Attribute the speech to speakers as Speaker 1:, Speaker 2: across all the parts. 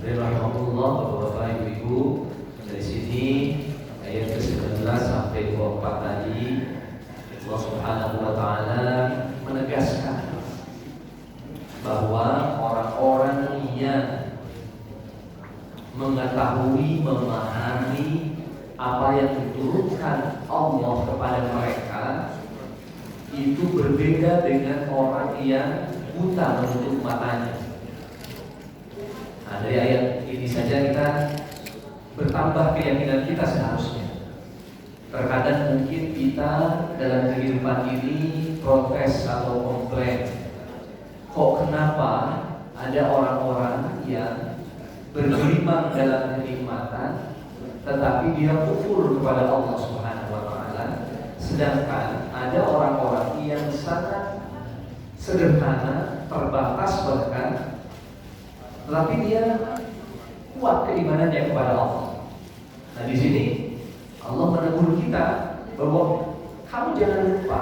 Speaker 1: Rahimahullah, Bapak-bapak, Ibu-ibu, dari sini ayat ke-19 sampai 24 tadi Allah Subhanahu wa taala menegaskan bahwa orang-orang yang mengetahui, memahami apa yang diturunkan Allah kepada mereka itu berbeda dengan orang yang buta menutup matanya. Nah, dari ayat ini saja kita bertambah keyakinan kita seharusnya. Terkadang mungkin kita dalam kehidupan ini protes atau komplain, kok kenapa ada orang-orang yang beriman dalam kenikmatan tetapi dia kufur kepada Allah Subhanahu wa taala, sedangkan ada orang-orang yang sangat sederhana, terbatas bahkan, tetapi dia kuat keimanannya kepada Allah. Nah, di sini Allah menegur kita bahwa kamu jangan lupa,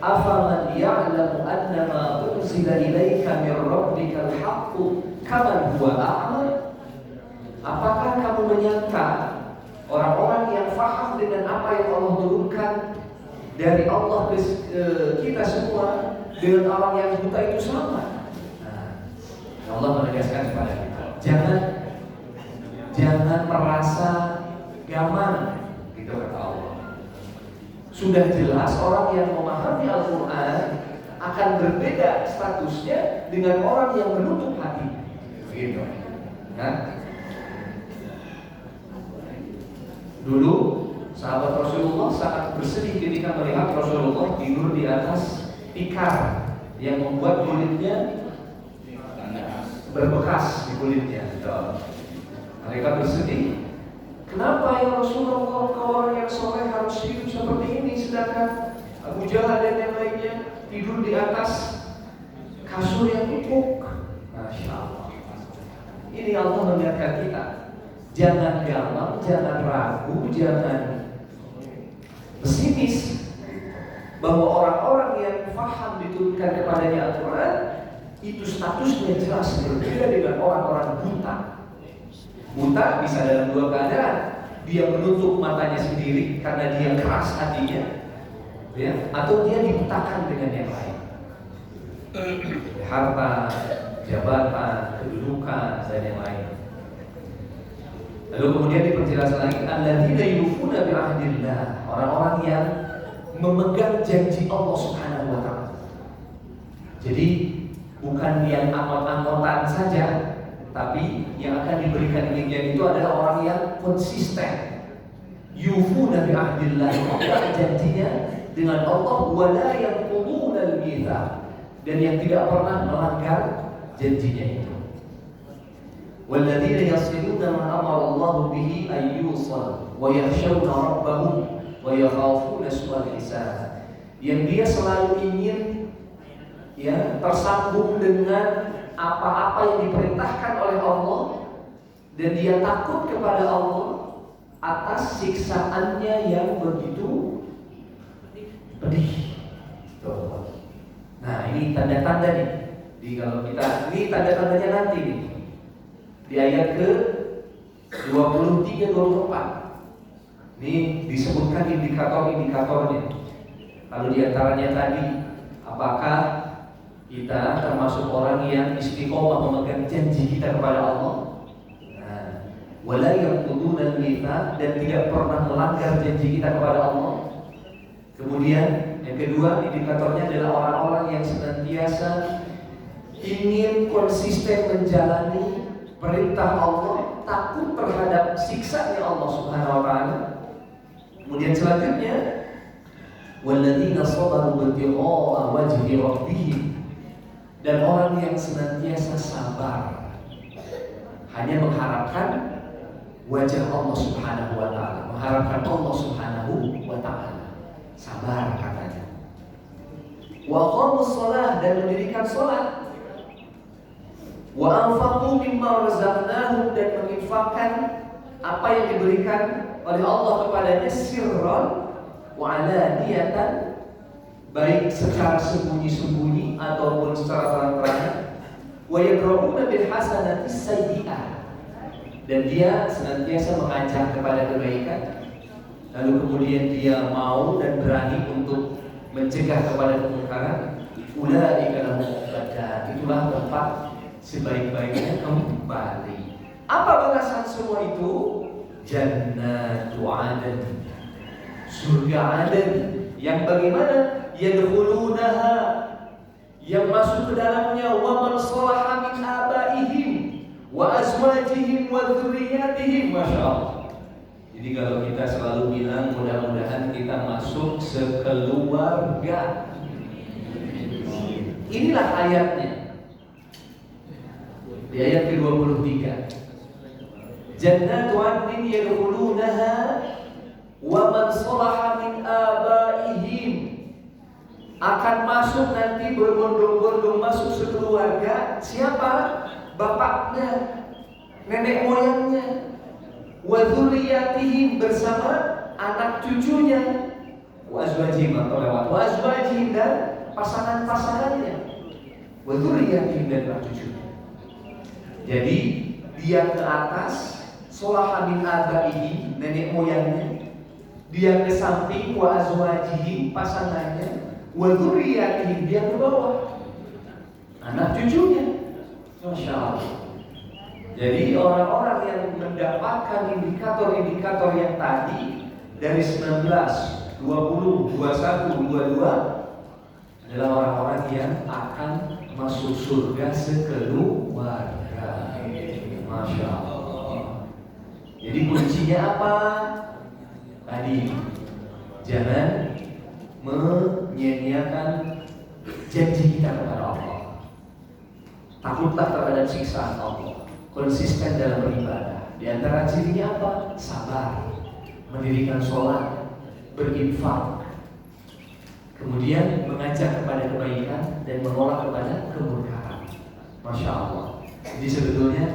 Speaker 1: afaman ya'lamu annama unzila ilaika min rabbikal haqqu kaman huwa a'ma. Apakah kamu menyangka orang-orang yang faham dengan apa yang Allah turunkan dari Allah ke kita semua dengan orang yang buta itu sama? Nah, Allah menegaskan kepada kita, jangan merasa gaman, gitu kata Allah. Sudah jelas orang yang memahami Al-Quran akan berbeda statusnya dengan orang yang menutup hati, begitu. Nah, dulu sahabat Rasulullah sangat bersedih ketika melihat Rasulullah tidur di atas tikar yang membuat kulitnya berbekas di kulitnya. Mereka bersedih. Kenapa ya Rasulullah, orang yang soleh harus hidup seperti ini, sedangkan Abu Jahal dan yang lainnya tidur di atas kasur yang empuk? Masya Allah. Ini Allah mengingatkan kita, jangan gampang, jangan ragu, jangan pesimis bahwa orang-orang yang faham diturunkan kepadanya Al-Quran itu statusnya jelas berbeda dengan orang-orang buta. Buta bisa dalam dua keadaan, dia menutup matanya sendiri karena dia keras hatinya, ya, atau dia dibutakan dengan yang lain, harta, jabatan, kedudukan, dan yang lain. Lalu kemudian diperjelas lagi, alladzina yufuna bi ahdillah, orang-orang yang memegang janji Allah Subhanahu wa taala. Jadi bukan yang anggot-anggotan saja, tapi yang akan diberikan bagian itu adalah orang yang konsisten. Yufuna bi ahdillah, memegang janjinya dengan Allah, wala yanquduna al-mitsaq, dan yang tidak pernah melanggar janjinya itu. Walladzina yasiluna ma amara Allah bihi ay yusal wa yakhshawna rabbahum wa yakhafuna su'al hisab. Yang dia selalu ingin, ya, tersambung dengan apa-apa yang diperintahkan oleh Allah, dan dia takut kepada Allah atas siksaannya yang begitu pedih. Nah, ini tanda-tanda nih. Kalau kita, ini tanda-tandanya nanti nih. Di ayat ke 23-24. Ini disebutkan indikator-indikatornya. Kalau diantaranya tadi, apakah kita termasuk orang yang istiqomah memegang janji kita kepada Allah, wala yanquduna al-mitsaq, dan tidak pernah melanggar janji kita kepada Allah. Kemudian yang kedua indikatornya adalah orang-orang yang senantiasa ingin konsisten menjalani perintah Allah, takut terhadap siksanya Allah Subhanahu wa taala. Kemudian selanjutnya, walladzina sabaru ibtigha'a wajhi rabbihim, dan orang yang senantiasa sabar hanya mengharapkan wajah Allah Subhanahu wa taala, mengharapkan Allah Subhanahu wa taala. Sabar katanya. Wa qamus shalah, dan mendirikan salat. Wa anfaqu mimma razaqnahum, dan menginfakkan apa yang diberikan oleh Allah kepadanya, sirran wa alaniyatan, baik secara sembunyi-sembunyi ataupun secara terang-terangan. Wa yadra'una bil hasanati sayyi'ah, dan dia senantiasa mengajak kepada kebaikan, lalu kemudian dia mau dan berani untuk mencegah kepada kemungkaran, ulaika lahum uqbah, itulah tempat sebaik-baiknya kembali. Apa balasan semua itu? Jannatu Aden, surga Aden, yang bagaimana? Yadkhulunaha, yang masuk ke dalamnya, wa man salaha min abaihim wa azwajihim wa dzurriyyatihim. Masya Allah. Jadi kalau kita selalu bilang mudah-mudahan kita masuk sekeluarga, inilah ayatnya di ayat ke-23. Jannatu 'adnin yadkhulunaha wa man salaha min abaihim, akan masuk nanti berbondong-bondong masuk sekeluarga. Siapa? Bapaknya, nenek moyangnya, wa dzurriyyatihim, bersama anak cucunya, wa azwajihim, atau lewat wa azwajihim, dan pasangan-pasangannya, wa dzurriyyatihim, dan anak cucunya. Jadi dia ke atas, salaha min abaihi, nenek moyangnya, dia ke samping, wa azwajihim, pasangannya, wa dzurriyyatihim, dia ke bawah, anak cucunya. Masya Allah. Jadi orang-orang yang mendapatkan indikator-indikator yang tadi dari 19, 20, 21, 22 adalah orang-orang yang akan masuk surga sekeluarga. Masya Allah. Jadi kuncinya apa? Tadi, jangan menyia-nyiakan janji kita kepada Allah. Takutlah terhadap siksaan Allah. Konsisten dalam beribadah. Di antara cirinya apa? Sabar, mendirikan sholat, berinfak, kemudian mengajak kepada kebaikan dan menolak kepada kemungkaran. Masya Allah. Jadi sebetulnya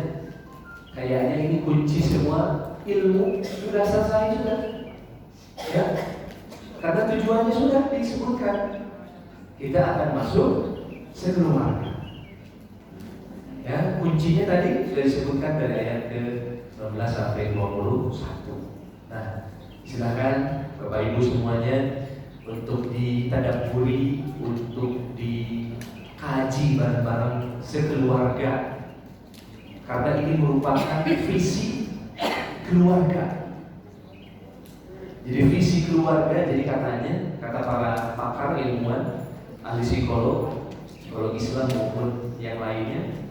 Speaker 1: kayaknya ini kunci semua ilmu sudah selesai sudah, ya. Karena tujuannya sudah disebutkan. Kita akan masuk sekeluarga. Ya, kuncinya tadi sudah disebutkan dari ayat ke-19 sampai 21. Nah, silakan Bapak Ibu semuanya untuk ditadabburi, untuk dikaji bareng-bareng sekeluarga. Karena ini merupakan visi keluarga. Jadi visi keluarga, jadi katanya, kata para pakar ilmuwan, ahli psikolog Islam maupun yang lainnya,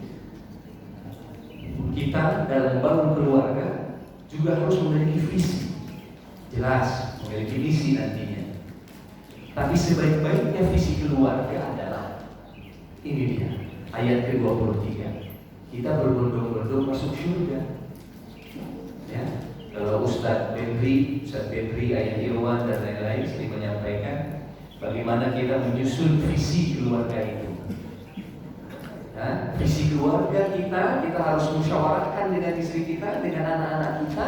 Speaker 1: kita dalam membangun keluarga juga harus memiliki visi. Jelas, memiliki visi nantinya. Tapi sebaik-baiknya visi keluarga adalah ini dia, ayat ke-23. Kita berbondong-bondong masuk surga. Ya, kalau Ustadz Benri, Ayah Irwan dan lain-lain sering menyampaikan bagaimana kita menyusun visi keluarga itu. Nah, visi keluarga kita harus musyawarahkan dengan istri kita, dengan anak-anak kita.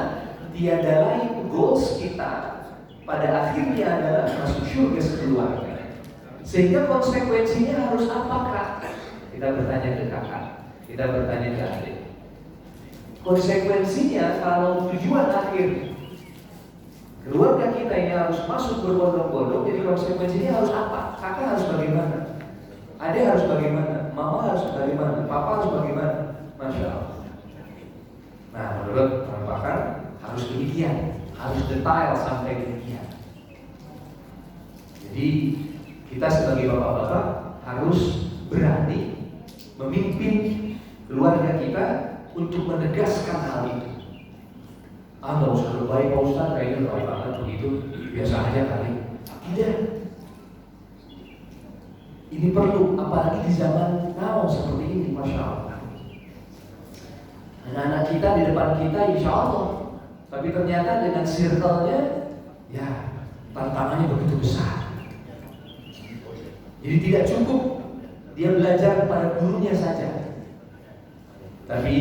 Speaker 1: Tiada lain goals kita pada akhirnya adalah masuk surga sekeluarga. Sehingga konsekuensinya harus apakah? Kita bertanya ke kakak, kita bertanya ke adik. Konsekuensinya kalau tujuan akhir keluarga kita ini harus masuk berbondong-bondong, jadi konsekuensinya harus apa? Kakak harus bagaimana? Adik harus bagaimana? Mama harus bagaimana? Papa harus bagaimana? Masya Allah. Nah, menurut para pakar harus demikian, harus detail sampai demikian. Jadi kita sebagai bapak-bapak harus berani memimpin keluarga kita untuk menegaskan hal itu. Nggak usah lebay Pak Ustadz, kayaknya lebay banget begitu, biasa aja kali. Tidak. Ini perlu, apalagi di zaman now seperti ini, Masya Allah. Anak-anak kita di depan kita, insya Allah. Tapi ternyata dengan circle-nya, ya tantangannya begitu besar. Jadi tidak cukup dia belajar kepada gurunya saja, tapi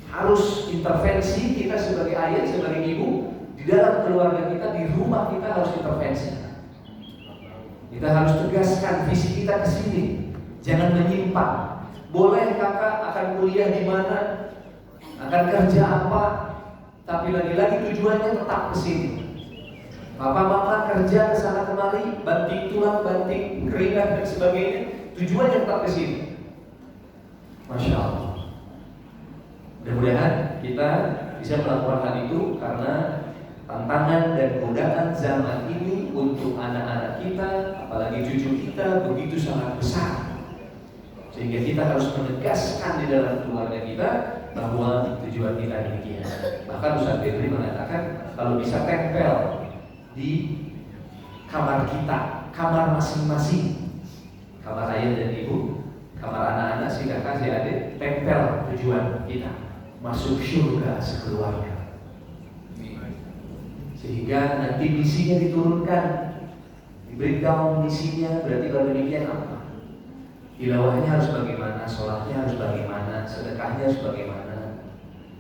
Speaker 1: harus intervensi kita sebagai ayah, sebagai ibu, di dalam keluarga kita, di rumah kita harus intervensi. Kita harus tegaskan visi kita ke sini, jangan menyimpang. Boleh kakak akan kuliah di mana, akan kerja apa, tapi lagi-lagi tujuannya tetap ke sini. Papa mama kerja ke sana kemari, banting tulang, banting keringat dan sebagainya, tujuannya tetap ke sini. Masya Allah. Mudah-mudahan kita bisa melakukan hal itu karena tantangan dan godaan zaman ini untuk anak-anak kita, apalagi cucu kita begitu sangat besar. Sehingga kita harus menegaskan di dalam keluarga kita bahwa tujuan kita demikian. Bahkan Ustaz Febri mengatakan kalau bisa tempel di kamar kita, kamar masing-masing, kamar ayah dan ibu, kamar anak-anak, si kakak, si adik, tempel tujuan kita masuk surga sekeluarga. Sehingga nanti misinya diturunkan, diberitahu misinya, berarti kalau demikian apa? Tilawahnya harus bagaimana, sholatnya harus bagaimana, sedekahnya harus bagaimana.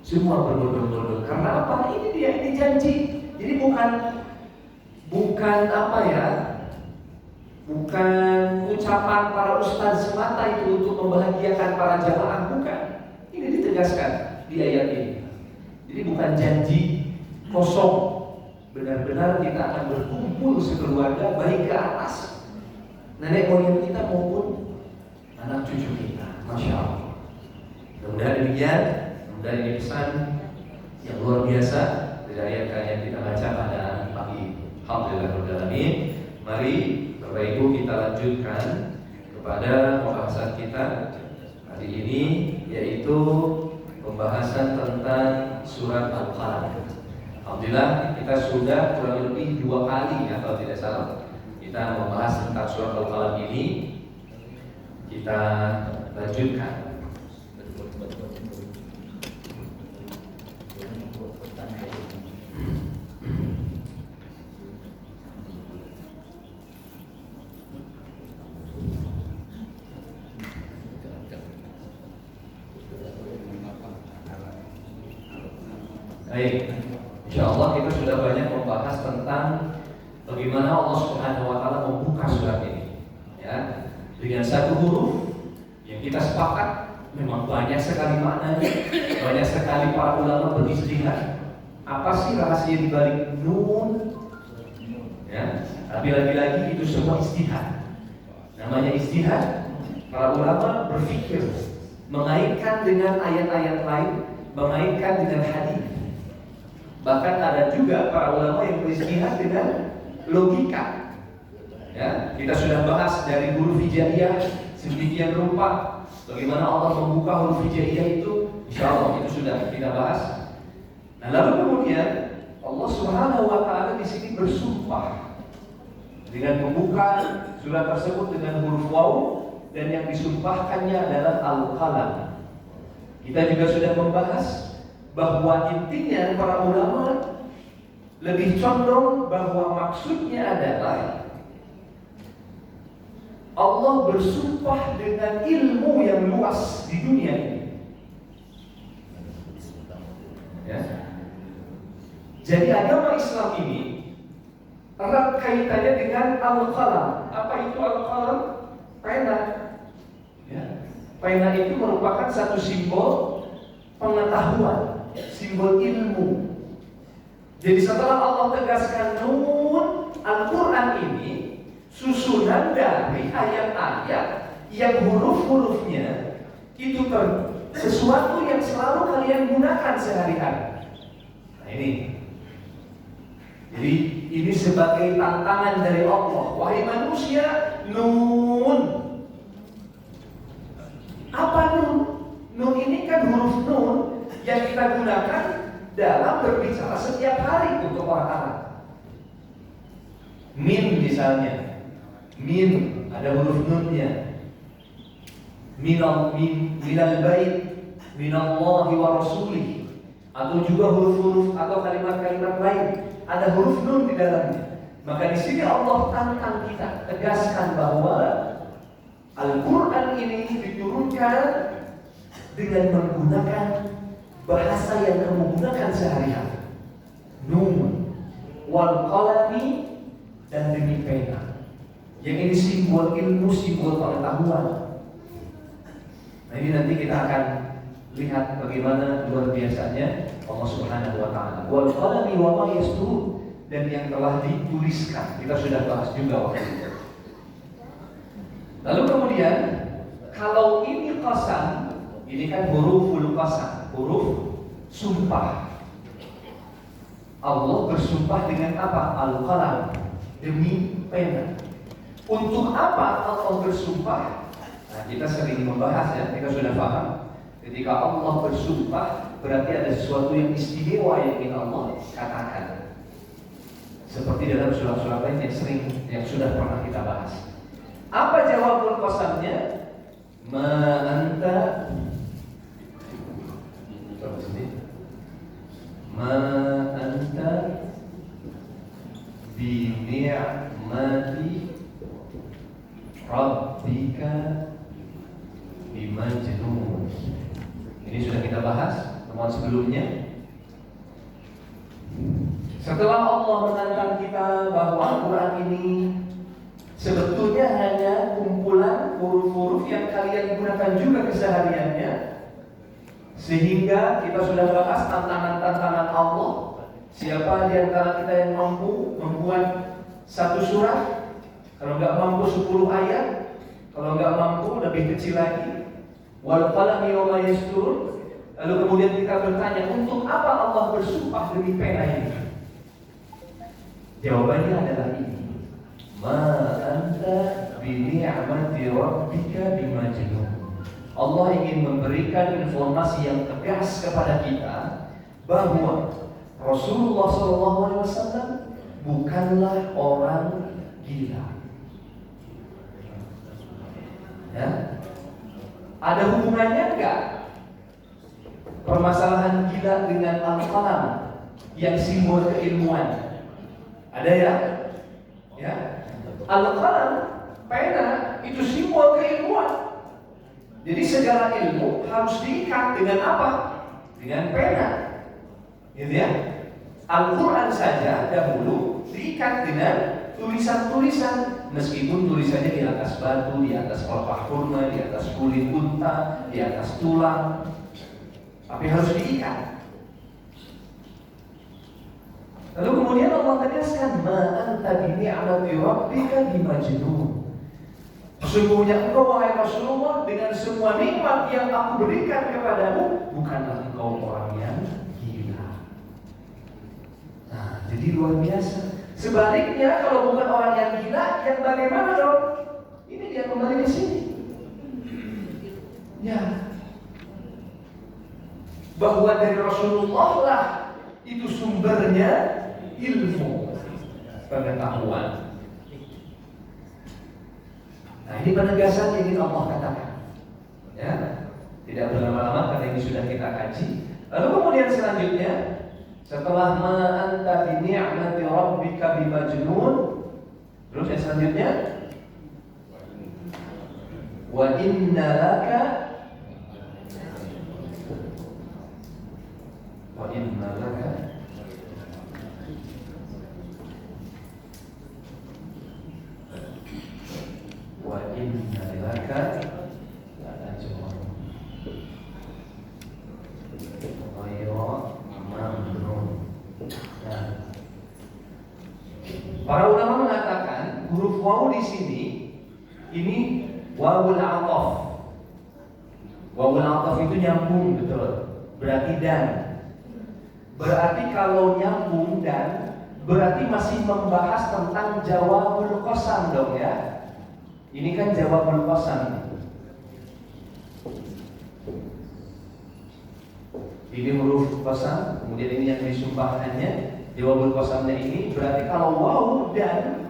Speaker 1: Semua berbondong-bondong. Karena apa? Ini dia, ini janji. Jadi bukan apa ya? Bukan ucapan para ustaz semata itu untuk membahagiakan para jamaah, bukan. Ini ditegaskan di ayat ini. Jadi bukan janji kosong. Benar-benar kita akan berkumpul sekeluarga, baik ke atas nenek moyang kita maupun anak cucu kita. Masya Allah. Mudah-mudahan demikian. Mudah-mudahan ini pesan yang luar biasa dari ayat-ayat kita baca pada pagi. Alhamdulillahirrahmanirrahim. Mari Bapak Ibu kita lanjutkan kepada pembahasan kita hari ini, yaitu pembahasan tentang surat Al-Qalam. Alhamdulillah kita sudah kurang lebih 2 kali ya, kalau tidak salah, kita membahas tentang surat Al-Qalam ini. Kita lanjutkan. Baik, insya Allah kita sudah banyak membahas tentang bagaimana Allah Subhanahu Wa Taala membuka surat ini, ya, dengan satu huruf yang kita sepakat memang banyak sekali maknanya, banyak sekali para ulama berijtihad. Apa sih rahasia di balik nun? Ya, tapi lagi-lagi itu semua ijtihad. Namanya ijtihad, para ulama berpikir mengaitkan dengan ayat-ayat lain, mengaitkan dengan hadis. Bahkan ada juga para ulama yang berijtihad dengan logika. Ya, kita sudah bahas dari huruf hijaiyah sedemikian rupa, bagaimana Allah membuka huruf hijaiyah itu, insya Allah itu sudah kita bahas. Nah, lalu kemudian Allah Subhanahu Wa Taala di sini bersumpah dengan membuka surat tersebut dengan huruf waw, dan yang disumpahkannya adalah Al-Qalam. Kita juga sudah membahas bahwa intinya para ulama lebih condong bahwa maksudnya adalah Allah bersumpah dengan ilmu yang luas di dunia ini. Ya. Jadi agama Islam ini erat kaitannya dengan Al-Qalam. Apa itu Al-Qalam? Pena. Ya. Pena itu merupakan satu simbol pengetahuan, simbol ilmu. Jadi setelah Allah tegaskan nun, Al-Quran ini susunan dari ayat-ayat yang huruf-hurufnya itu sesuatu yang selalu kalian gunakan sehari-hari. Nah ini. Jadi ini sebagai tantangan dari Allah. Wahai manusia, nun. Apa nun? Nun ini kan huruf nun yang kita gunakan dalam berbicara setiap hari untuk orang Arab. Min misalnya, min ada huruf nunnya. Minal bait, minallahi wa rasulih. Atau juga huruf-huruf atau kalimat-kalimat lain ada huruf nun di dalamnya. Maka di sini Allah tantang kita, tegaskan bahwa Al-Quran ini diturunkan dengan menggunakan bahasa yang kamu gunakan sehari-hari. Nun, wal qalami, dan demi pena. Yang ini simbol ilmu, simbol pengetahuan. Nah ini nanti kita akan Lihat bagaimana luar biasanya Allah Subhanahu wa taala. Wal qalami wa ma yasturun, dan yang telah dituliskan. Kita sudah bahas juga waktu itu. Lalu kemudian kalau ini qasam, ini kan huruful qasam, huruf sumpah. Allah bersumpah dengan apa? Al-qalam, demi pena. Untuk apa Allah bersumpah? Nah, kita sering membahas ya, kita sudah paham. Ketika Allah bersumpah, berarti ada sesuatu yang istimewa yang ingin Allah katakan. Seperti dalam surah-surah lain yang sudah pernah kita bahas. Apa jawabul qasamnya? Ma anta bi ni'mati rabbika bimajnun. Ini sudah kita bahas temuan sebelumnya. Setelah Allah menantang kita bahwa Al-Quran ini sebetulnya hanya kumpulan huruf-huruf yang kalian gunakan juga kesehariannya, sehingga kita sudah bahas tantangan-tantangan Allah. Siapa di antara kita yang mampu membuat satu surah? Kalau nggak mampu 10 ayat, kalau nggak mampu lebih kecil lagi. Wal qalami wa ma yasturun. Lalu kemudian kita bertanya, untuk apa Allah bersumpah demi pena ini? Jawabannya adalah ini. Ma anta bi ni'mati rabbika bimajnun. Allah ingin memberikan informasi yang tegas kepada kita bahwa Rasulullah SAW bukanlah orang gila. Ya? Ada hubungannya enggak permasalahan gila dengan al-qalam yang simbol keilmuan? Ada ya? Ya. Al-qalam, pena, itu simbol keilmuan. Jadi segala ilmu harus diikat dengan apa? Dengan pena. Gitu ya? Al-Quran saja dahulu diikat dengan tulisan-tulisan, meskipun tulisannya di atas batu, di atas pelepah kurma, di atas kulit unta, di atas tulang, tapi harus diikat. Lalu kemudian Allah tegaskan, ma anta bi ni'mati rabbika bimajnun. Sesungguhnya engkau wahai Rasulullah dengan semua nikmat yang aku berikan kepadamu, bukanlah engkau orang yang gila. Nah, jadi luar biasa. Sebaliknya kalau bukan orang yang gila, yang bagaimana dong? Ini dia kembali ke sini. Ya, bahwa dari Rasulullah lah itu sumbernya ilmu, pengetahuan. Nah, ini penegasan yang ingin Allah katakan. Ya, tidak berlama-lama karena ini sudah kita kaji. Lalu kemudian selanjutnya, setelah ma anta bi ni'mati rabbika bimajnun, terus yang selanjutnya, wa inna laka wa inna laka wa inna laka la ajran ghayra mamnun. Nah, para ulama mengatakan huruf waw di sini ini wawul a'thaf. Wawul a'thaf itu nyambung, betul. Berarti dan. Berarti kalau nyambung dan berarti masih membahas tentang jawabul qasam dong ya. Ini kan jawabul qasam. Ini huruf qasam, kemudian ini yang disumpahkannya, jawabul qasamnya ini berarti kalau waw dan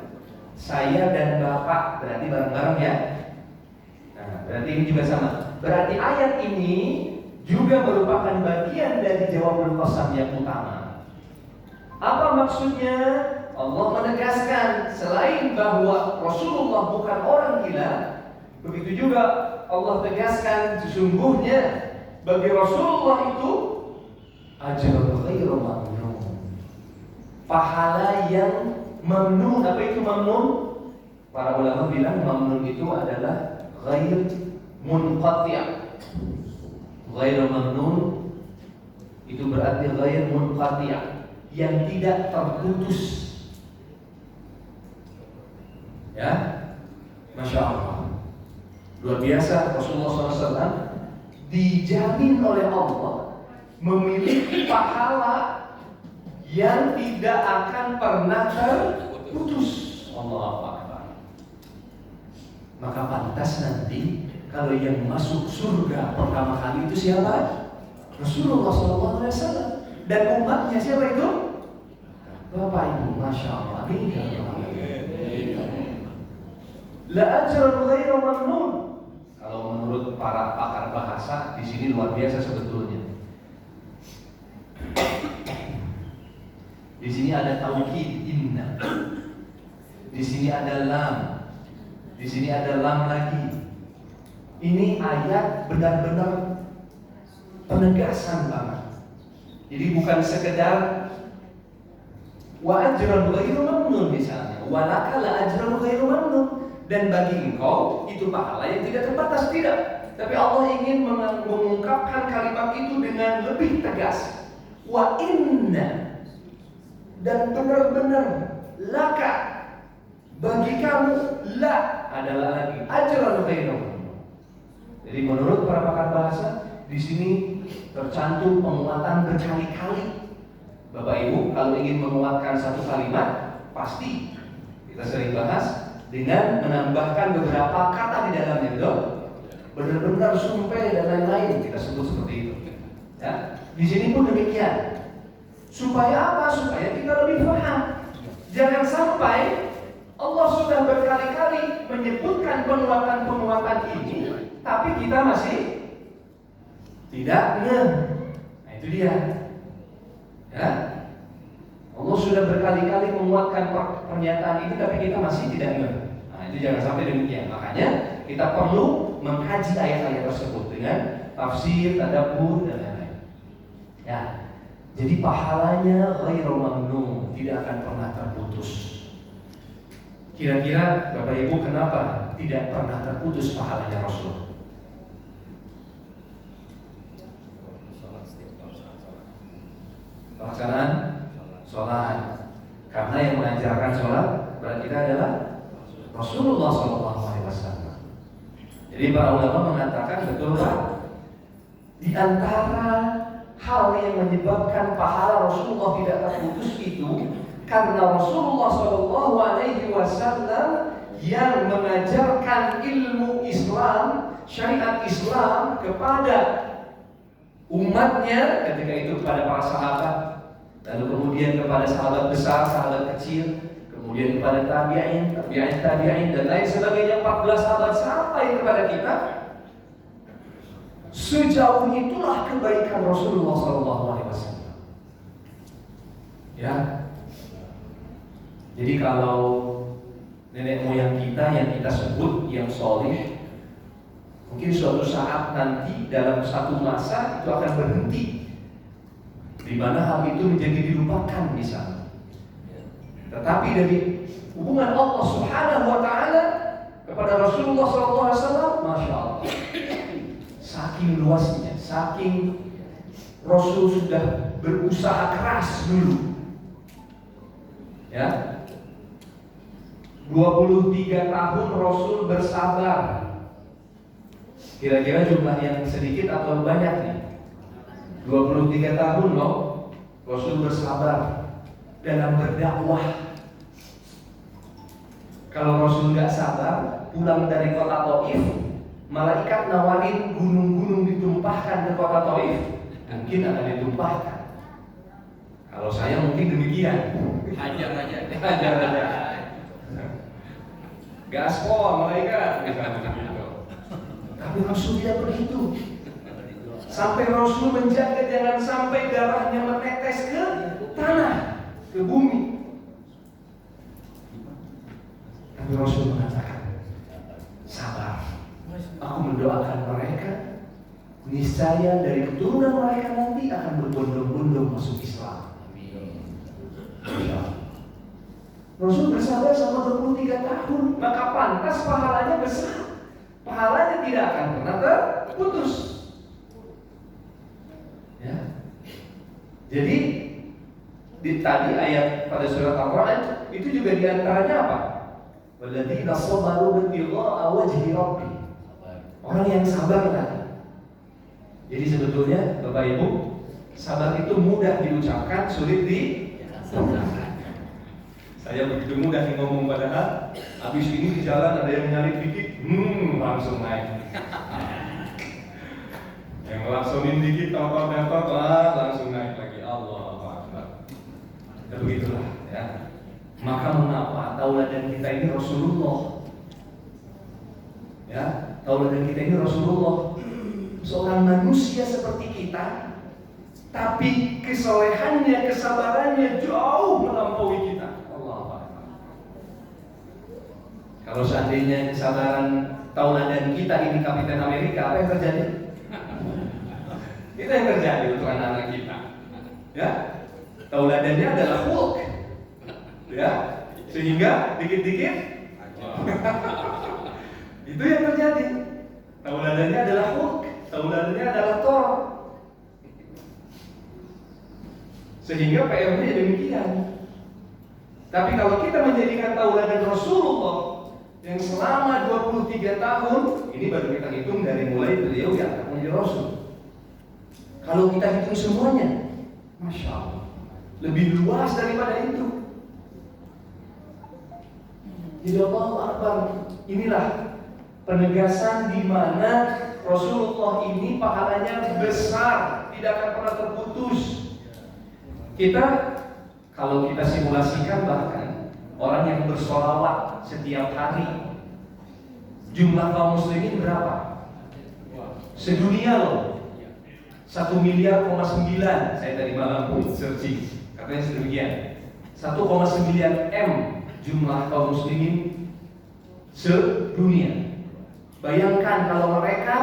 Speaker 1: saya dan bapak berarti bareng-bareng ya. Nah, berarti ini juga sama. Berarti ayat ini juga merupakan bagian dari jawabul qasam yang utama. Apa maksudnya? Allah menegaskan selain bahwa Rasulullah bukan orang gila, begitu juga Allah tegaskan sesungguhnya bagi Rasulullah itu ajrun ghairu mamnun, pahala yang mamnun. Apa itu mamnun? Para ulama bilang mamnun itu adalah ghair munqati'. Ghairu mamnun itu berarti ghairu munqati', yang tidak terputus. Ya, Masya Allah, luar biasa. Rasulullah SAW dijamin oleh Allah memiliki pahala yang tidak akan pernah terputus. Allahu Akbar. Maka pantas nanti kalau yang masuk surga pertama kali itu siapa? Rasulullah SAW. Dan umatnya siapa itu? Bapak Ibu, Masya Allah. La ajrun ghairu mamnun. Kalau menurut para pakar bahasa, di sini luar biasa sebetulnya. Di sini ada taukid inna. Di sini ada lam. Di sini ada lam lagi. Ini ayat benar-benar penegasan banget. Jadi bukan sekedar wa ajrun ghairu mamnun misalnya, wa laka la ajrun ghairu mamnun, dan bagi engkau itu pahala yang tidak terbatas, tidak. Tapi Allah ingin mengungkapkan kalimat itu dengan lebih tegas. Wa inna, dan benar-benar laka, bagi kamu, la adalah lagi ajrun ghairu mamnun. Jadi menurut para pakar bahasa, di sini tercantum penguatan berkali-kali. Bapak Ibu, kalau ingin menguatkan satu kalimat, pasti kita sering bahas dengan menambahkan beberapa kata di dalamnya, betul? Benar-benar sumpah dan lain-lain, kita sebut seperti itu. Ya, di sini pun demikian. Supaya apa? Supaya kita lebih paham. Jangan sampai Allah sudah berkali-kali menyebutkan penguatan-penguatan ini, tapi kita masih tidak ngeh. Nah itu dia. Ya, Allah sudah berkali-kali menguatkan pernyataan ini, tapi kita masih tidak ngeh. Nah itu jangan sampai demikian. Makanya kita perlu mengkaji ayat-ayat tersebut dengan tafsir, tadabbur dan lain-lain. Ya, jadi pahalanya ghairu mamnun, tidak akan pernah terputus. Kira-kira Bapak Ibu kenapa tidak pernah terputus pahalanya Rasul? Pelaksanaan sholat. Karena yang mengajarkan sholat berarti kita adalah Rasulullah SAW. Jadi para ulama mengatakan, betul Pak, di antara hal yang menyebabkan pahala Rasulullah tidak terputus itu karena Rasulullah SAW yang mengajarkan ilmu Islam, syariat Islam kepada umatnya ketika itu, kepada para sahabat, lalu kemudian kepada sahabat besar, sahabat kecil, kemudian kepada tabi'in, dan lain sebagainya, 14 abad sampai kepada kita. Sejauh itulah kebaikan Rasulullah SAW. Ya. Jadi kalau nenek moyang kita yang kita sebut yang soleh, mungkin suatu saat nanti dalam satu masa itu akan berhenti, di mana hal itu menjadi dilupakan misalnya. Tetapi dari hubungan Allah Subhanahu wa Ta'ala kepada Rasulullah SAW, Masya Allah, saking luasnya, saking Rasul sudah berusaha keras dulu. Ya, 23 tahun Rasul bersabar. Kira-kira jumlah yang sedikit atau banyak nih? 23 tahun loh Rasul bersabar dalam berdakwah. Kalau Rasul nggak sabar, pulang dari kota Taif, malaikat nawarin gunung-gunung ditumpahkan ke kota Taif, mungkin akan ditumpahkan. Kalau saya mungkin demikian. Hajar aja. Gaspol malaikat. Tapi Rasul tidak begitu. Sampai Rasul menjaga jangan sampai darahnya menetes ke tanah, ke bumi. Tapi Rasul mengatakan, sabar. Aku mendoakan mereka, niscaya dari keturunan mereka nanti akan berbondong-bondong masuk Islam. Rasul bersabar selama 23 tahun, maka pantas pahalanya besar. Pahalanya tidak akan pernah terputus. Jadi tadi ayat pada surat Al-Quran itu juga diantaranya apa? Walladzina sabaru ibtigha'a wajhi rabbi. Orang yang sabar tadi. Jadi sebetulnya Bapak Ibu, sabar itu mudah diucapkan, sulit dilaksanakan. Saya begitu mudah nih ngomong, padahal habis ini di jalan ada yang nyari dikit, langsung naik. Yang ngelaksanain dikit, langsung naik lagi. Allahu Akbar. Ya begitulah ya. Maka mengapa tauladan kita ini Rasulullah? Ya, tauladan kita ini Rasulullah. Seorang manusia seperti kita, tapi kesolehannya, kesabarannya jauh melampaui kita. Kalau seandainya kesabaran tauladan kita ini Kapten Amerika, apa yang terjadi? Itu yang terjadi untuk anak-anak kita. Ya, tauladannya adalah Hulk. Ya, sehingga dikit-dikit itu yang terjadi. Tauladannya adalah Hulk, tauladannya adalah Thor. Sehingga PR-nya demikian. Tapi kalau kita menjadikan tauladan Rasulullah yang selama 23 tahun, ini baru kita hitung dari mulai beliau diangkat menjadi Rasul. Kalau kita hitung semuanya, Masya Allah, lebih luas daripada itu. Jadi Allahu Akbar, inilah penegasan di mana Rasulullah ini pahalanya besar, tidak akan pernah terputus. Kita, kalau kita simulasikan bahkan orang yang bersolawat setiap hari, jumlah kaum muslimin berapa? Sedunia loh, 1,9 miliar. Saya tadi malam pun searching, katanya sedemikian. 1,9 M jumlah kaum muslimin sedunia. Bayangkan kalau mereka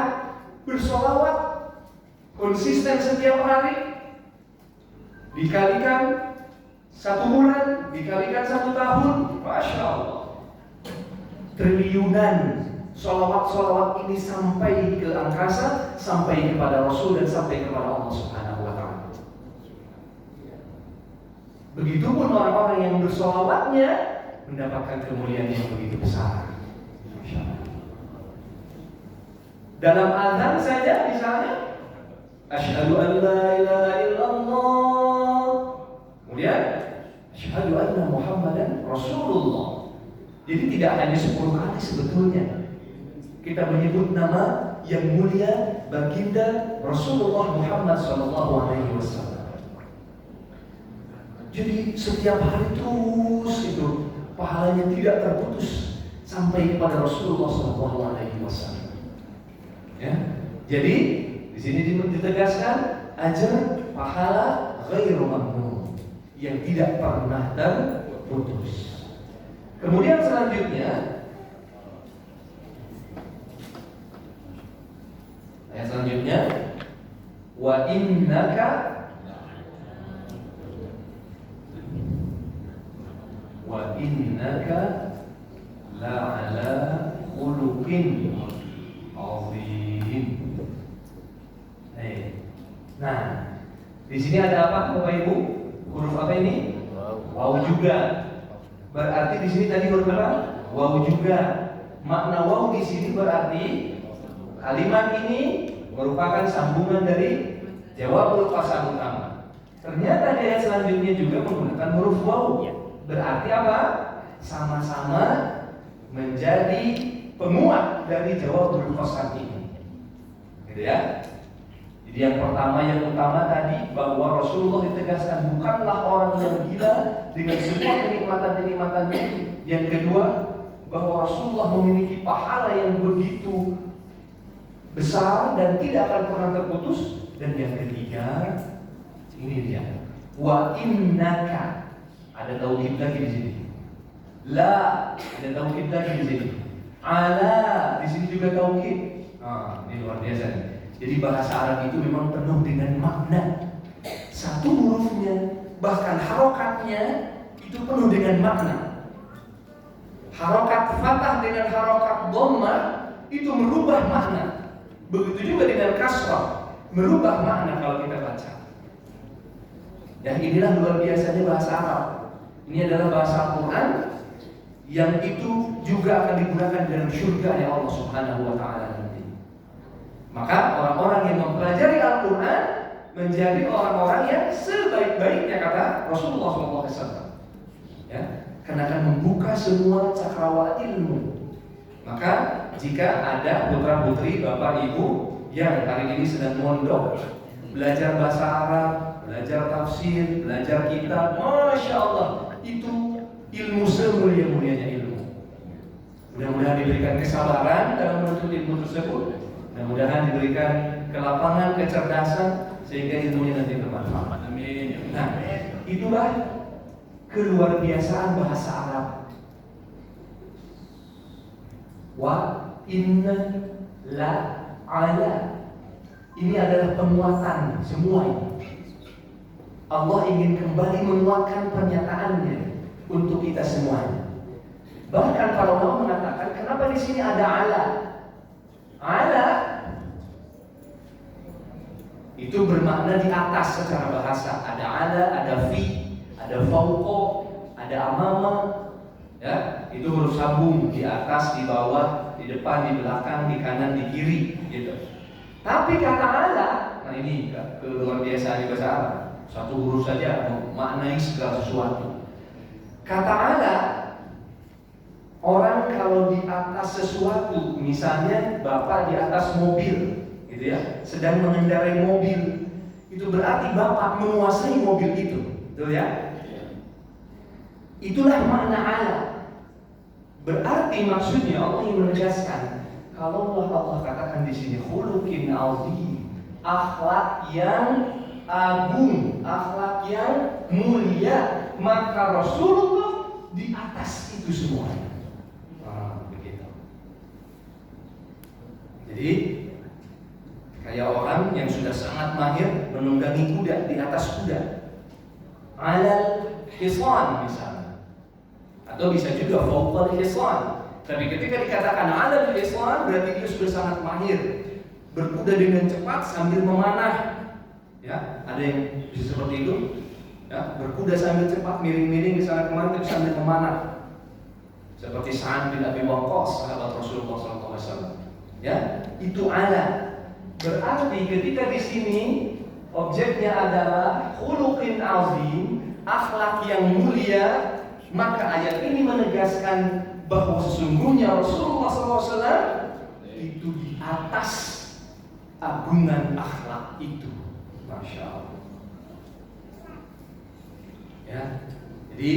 Speaker 1: bersolawat konsisten setiap hari, dikalikan 1 bulan, dikalikan 1 tahun, Masya Allah, triliunan solawat-solawat ini sampai ke angkasa, sampai kepada Rasul dan sampai kepada Allah Subhanahu wa Ta'ala. Begitupun orang-orang yang bersolawatnya mendapatkan kemuliaan yang begitu besar. Masya Allah. Dalam azan saja misalnya, asyhadu an la ilaha illallah, kemudian asyhadu anna Muhammadan Rasulullah. Jadi tidak hanya 10 kali sebetulnya kita menyebut nama yang mulia baginda Rasulullah Muhammad SAW. Jadi setiap hari terus itu pahalanya tidak terputus sampai kepada Rasulullah SAW. Ya, jadi di sini ditegaskan ajar pahala ghairu mamnun, yang tidak pernah terputus. Kemudian selanjutnya ayat selanjutnya, wa innaka la'ala khuluqin azim. Nah, di sini ada apa Bapak Ibu? Huruf apa ini? Waw juga. Berarti di sini tadi huruf apa? Waw juga. Makna waw di sini berarti kalimat ini merupakan sambungan dari jawabul qasam utama. Ternyata di ayat selanjutnya juga menggunakan huruf waw. Berarti apa? Sama-sama menjadi penguat dari jawabul qasam ini. Gitu ya. Jadi yang pertama, yang utama tadi bahwa Rasulullah ditegaskan bukanlah orang yang gila dengan semua kenikmatan-kenikmatannya. Yang kedua, bahwa Rasulullah memiliki pahala yang begitu besar dan tidak akan pernah terputus. Dan yang ketiga, ini dia, wa innaka, ada tauhid lagi di sini. La, ada tauhid lagi di sini. Ala, di sini juga tauhid. Ini luar biasa nih. Jadi bahasa Arab itu memang penuh dengan makna. Satu hurufnya, bahkan harokatnya itu penuh dengan makna. Harokat fathah dengan harokat dhammah itu merubah makna. Begitu juga dengan kasrah, merubah makna kalau kita baca. Ya, inilah luar biasanya bahasa Arab. Ini adalah bahasa Al-Quran yang itu juga akan digunakan dalam surga ya Allah Subhanahu wa Ta'ala nanti. Maka orang-orang yang mempelajari Al-Quran menjadi orang-orang yang sebaik-baiknya, kata Rasulullah SAW. Ya, karena akan membuka semua cakrawala ilmu. Maka jika ada putra-putri Bapak Ibu yang hari ini sedang mondok, belajar bahasa Arab, belajar tafsir, belajar kitab, Masya Allah, itu ilmu semulia-mulianya ilmu. Mudah-mudahan diberikan kesabaran dalam menuntut ilmu tersebut. Mudah-mudahan diberikan kelapangan, kecerdasan, sehingga ilmunya nanti bermanfaat. Amin. Nah, itulah keluar biasaan bahasa Arab. Wa inna la ala. Ini adalah penguatan semua ini. Allah ingin kembali menguatkan pernyataannya untuk kita semuanya. Bahkan kalau Allah mengatakan, kenapa di sini ada ala? Ala itu bermakna di atas secara bahasa. Ada ala, ada fi, ada fauqo, ada amama. Ya, itu huruf sambung di atas, di bawah, di depan, di belakang, di kanan, di kiri, gitu. Tapi kata ala, nah ini luar biasa di bahasa Arab. Satu huruf saja memaknai segala sesuatu. Kata ala, orang kalau di atas sesuatu, misalnya Bapak di atas mobil, gitu ya, sedang mengendarai mobil, itu berarti Bapak menguasai mobil itu, betul ya? Itulah makna ala. Berarti maksudnya Allah ingin menegaskan, kalau Allah katakan di sini khuluqin azim, akhlak yang agung, akhlak yang mulia, maka Rasulullah di atas itu semuanya. Begitu. Jadi kayak orang yang sudah sangat mahir menunggangi kuda di atas kuda, alal hisan misalnya, atau bisa juga fawqal hisan. Tapi ketika dikatakan alal hisan, berarti dia sudah sangat mahir berkuda dengan cepat sambil memanah. Ya, ada yang bisa seperti itu. Ya, berkuda sambil cepat, miring-miring di sana kemari tapi sambil memanah. Seperti Sa'ad bin Abi Waqqas, sahabat Rasulullah SAW. Ya, itu ala. Berarti ketika di sini objeknya adalah khuluqin azim, akhlak yang mulia, maka ayat ini menegaskan bahwa sesungguhnya Rasulullah SAW itu di atas agungan akhlak itu. Masya Allah. Ya, jadi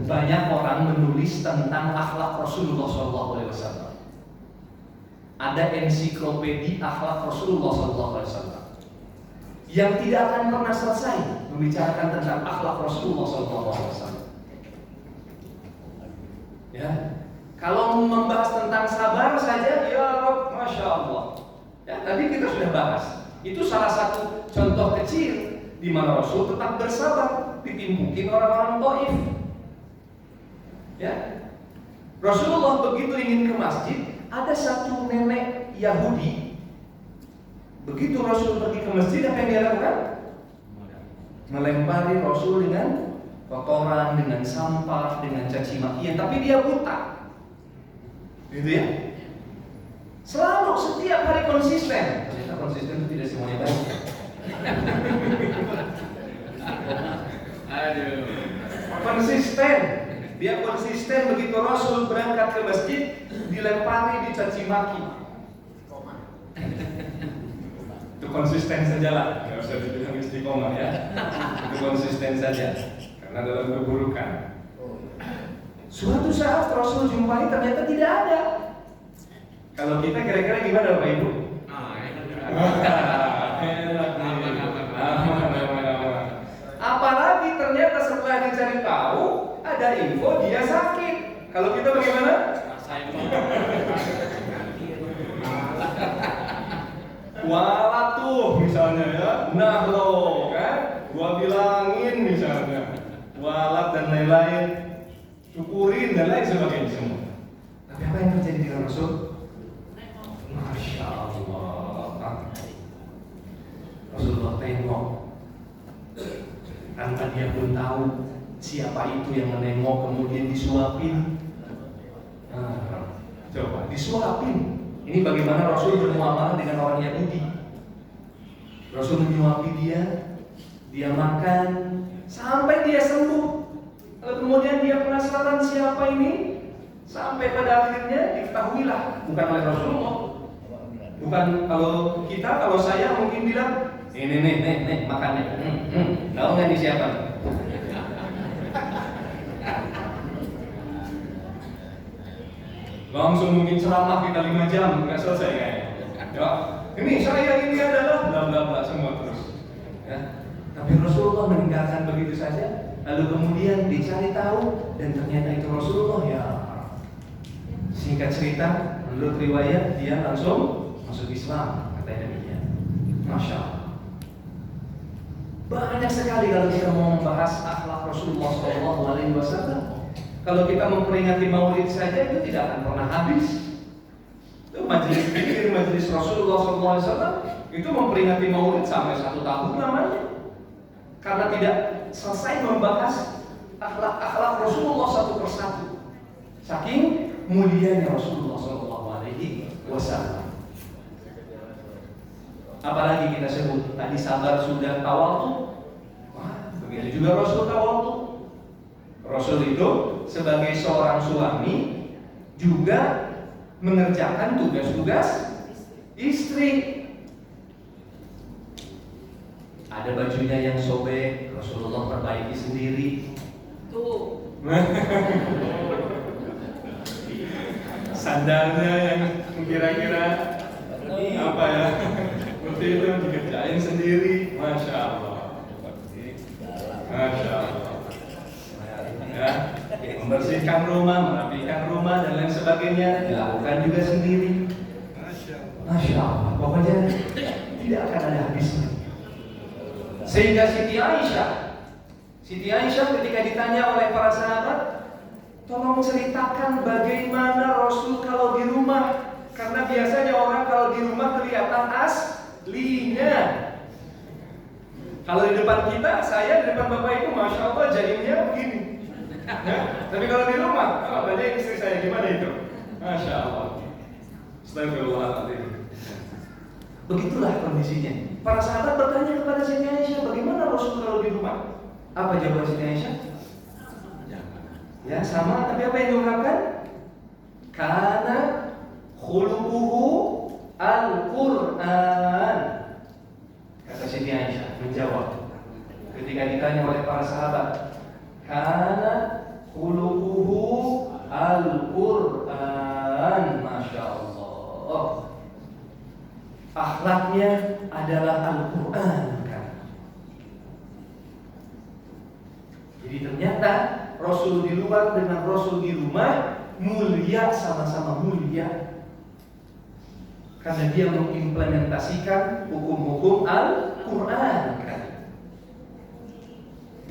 Speaker 1: banyak orang menulis tentang akhlak Rasulullah SAW. Ada ensiklopedia akhlak Rasulullah SAW yang tidak akan pernah selesai membicarakan tentang akhlak Rasulullah SAW. Ya, kalau membahas tentang sabar saja, ya Rob, Masya Allah. Ya, tadi kita sudah bahas. Itu salah satu contoh kecil di mana Rasul tetap bersabar ditimpukin orang-orang Taif. Ya, Rasulullah begitu ingin ke masjid, ada satu nenek Yahudi. Begitu Rasul pergi ke masjid, apa yang dia lakukan? Melempari Rasul dengan kotoran, dengan sampah, dengan caci makian. Tapi dia buta, gitu ya. Selalu setiap hari konsisten. Ternyata konsisten itu tidak semuanya baik. Aduh. Konsisten. Dia konsisten begitu Rasul berangkat ke masjid, dilempari, dicaci maki. Itu konsisten saja lah. Nggak usah dibilang istiqomah ya. Itu konsisten saja. Karena dalam keburukan. Suatu saat Rasul jumpai ternyata tidak ada. Kalau kita kira-kira gimana Bapak Ibu? Apalagi ternyata setelah dicari tahu ada info dia sakit. Kalau kita bagaimana? Walat tuh misalnya ya, nah lo kan, gua bilangin misalnya, walat dan lain-lain, syukurin dan lain sebagainya semua. Tapi apa yang terjadi dengan Rasul? Masya Allah. Rasulullah tengok
Speaker 2: Tanpa dia pun tahu siapa itu yang menengok kemudian disuapin. Coba disuapin. Ini bagaimana Rasul bermuamalah dengan orang Yahudi. Rasul menyuapi dia makan sampai dia sembuh. Lalu kemudian dia penasaran siapa ini, sampai pada akhirnya diketahuilah bukan oleh Rasulullah. Bukan kalau saya mungkin bilang, nih makan nih. Tahu nggak ini siapa? Langsung mungkin ceramah kita 5 jam nggak selesai kayaknya. Ya, ini adalah bla bla bla semua terus. Ya. Tapi Rasulullah meninggalkan begitu saja. Lalu kemudian dicari tahu dan ternyata itu Rasulullah ya. Singkat cerita, menurut riwayat dia langsung masuk Islam, katanya demikian. Masya Allah. Banyak sekali kalau kita mau membahas akhlak Rasulullah SAW. Kalau kita memperingati Maulid saja itu tidak akan pernah habis. Itu majelis zikir, majelis Rasulullah SAW itu memperingati Maulid sampai 1 tahun namanya. Karena tidak selesai membahas akhlak Rasulullah satu persatu. Saking mulianya Rasulullah SAW. Apalagi kita sebut tadi sabar sudah tawadu. Wah, begitu juga Rasul tawadu. Rasul itu sebagai seorang suami juga mengerjakan tugas-tugas istri. Ada bajunya yang sobek, Rasulullah perbaiki sendiri. Tuh. Sandalnya yang kira-kira apa ya? Seperti itu dikerjain sendiri. Masya Allah. Masya Allah. Ya, membersihkan rumah, merapikan rumah dan lain sebagainya dilakukan juga sendiri. Masya Allah. Pokoknya tidak akan ada habisnya. Sehingga Siti Aisyah ketika ditanya oleh para sahabat, tolong ceritakan bagaimana Rasul kalau di rumah. Karena biasanya orang kalau di rumah kelihatan aslinya. Kalau di depan kita, saya di depan bapak itu, masya Allah jadinya begini. Ya? Tapi kalau di rumah, banyak istri saya gimana itu? Masya Allah. Astagfirullahaladzim. Begitulah kondisinya. Para sahabat bertanya kepada Siti Aisyah, bagaimana Rasul kalau di rumah? Apa jawaban Siti Aisyah? Ya sama, tapi apa yang diungkapkan? Karena khuluquhu Al-Quran. Kata Siti Aisyah menjawab ketika ditanya oleh para sahabat, karena khuluquhu Al-Quran. Masya Allah. Akhlaknya adalah Al-Quran kan? Jadi ternyata Rasul di luar dengan Rasul di rumah mulia, sama-sama mulia. Karena dia mengimplementasikan hukum-hukum Al-Quran kan?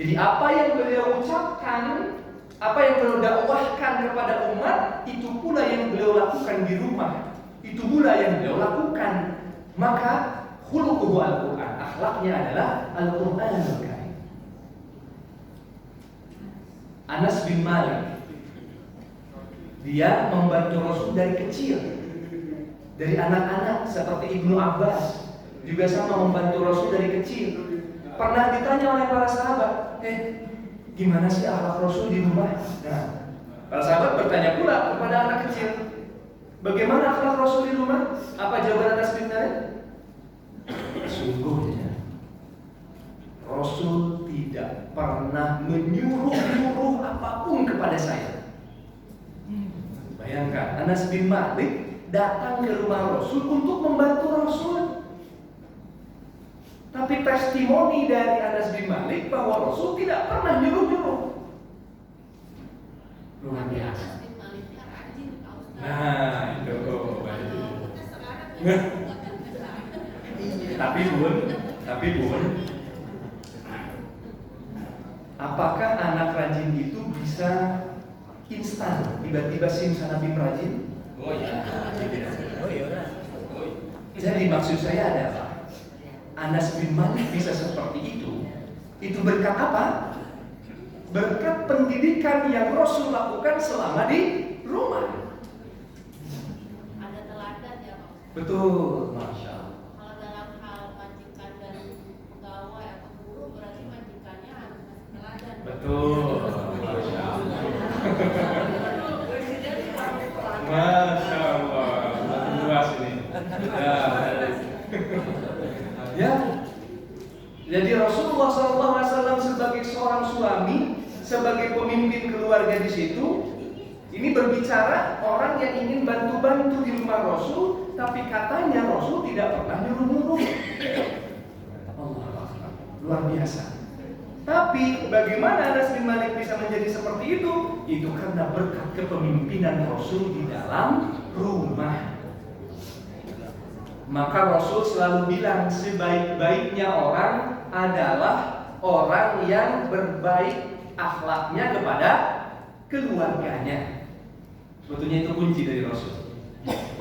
Speaker 2: Jadi apa yang beliau ucapkan, apa yang beliau dakwahkan kepada umat, itu pula yang beliau lakukan di rumah. Itu pula yang beliau lakukan. Maka khuluquhu Al-Quran, akhlaknya adalah Al-Quran kan? Anas bin Malik, dia membantu Rasul dari kecil. Dari anak-anak seperti Ibnu Abbas juga sama membantu Rasul dari kecil. Pernah ditanya oleh para sahabat, gimana sih akhlak Rasul di rumah? Nah, para sahabat bertanya pula kepada anak kecil, bagaimana akhlak Rasul di rumah? Apa jawaban Anas bin Malik? Sungguhnya Rasul tidak pernah menyuruh apapun kepada saya. Bayangkan, Anas bin Malik datang ke rumah Rasul untuk membantu Rasul. Tapi testimoni dari Anas bin Malik bahwa Rasul tidak pernah nyuruh. Luar biasa. Nah, itu Tapi bun, apakah anak rajin itu bisa instan tiba-tiba simsalabim rajin? Oh iya. Jadi maksud saya adalah Anas bin Malik bisa seperti itu
Speaker 3: Itu berkat apa? Berkat pendidikan yang Rasul lakukan selama di rumah.
Speaker 4: Ada teladan ya Pak.
Speaker 3: Betul, Masya Allah.
Speaker 4: Kalau dalam hal majikan dan pegawai atau guru berarti majikannya harus masih teladan.
Speaker 3: Betul, Masya Allah.
Speaker 4: Presiden harus teladan.
Speaker 2: Masya Allah, luas ini.
Speaker 3: Ya, jadi Rasulullah SAW sebagai seorang suami, sebagai pemimpin keluarga di situ, ini berbicara orang yang ingin bantu-bantu di rumah Rasul, tapi katanya Rasul tidak pernah nyuruh-nyuruh. Allah Akbar, luar biasa. Tapi bagaimana Anas bin Malik bisa menjadi seperti itu? Itu karena berkat kepemimpinan Rasul di dalam rumah. Maka Rasul selalu bilang sebaik-baiknya orang adalah orang yang berbaik akhlaknya kepada keluarganya. Sebetulnya itu kunci dari Rasul.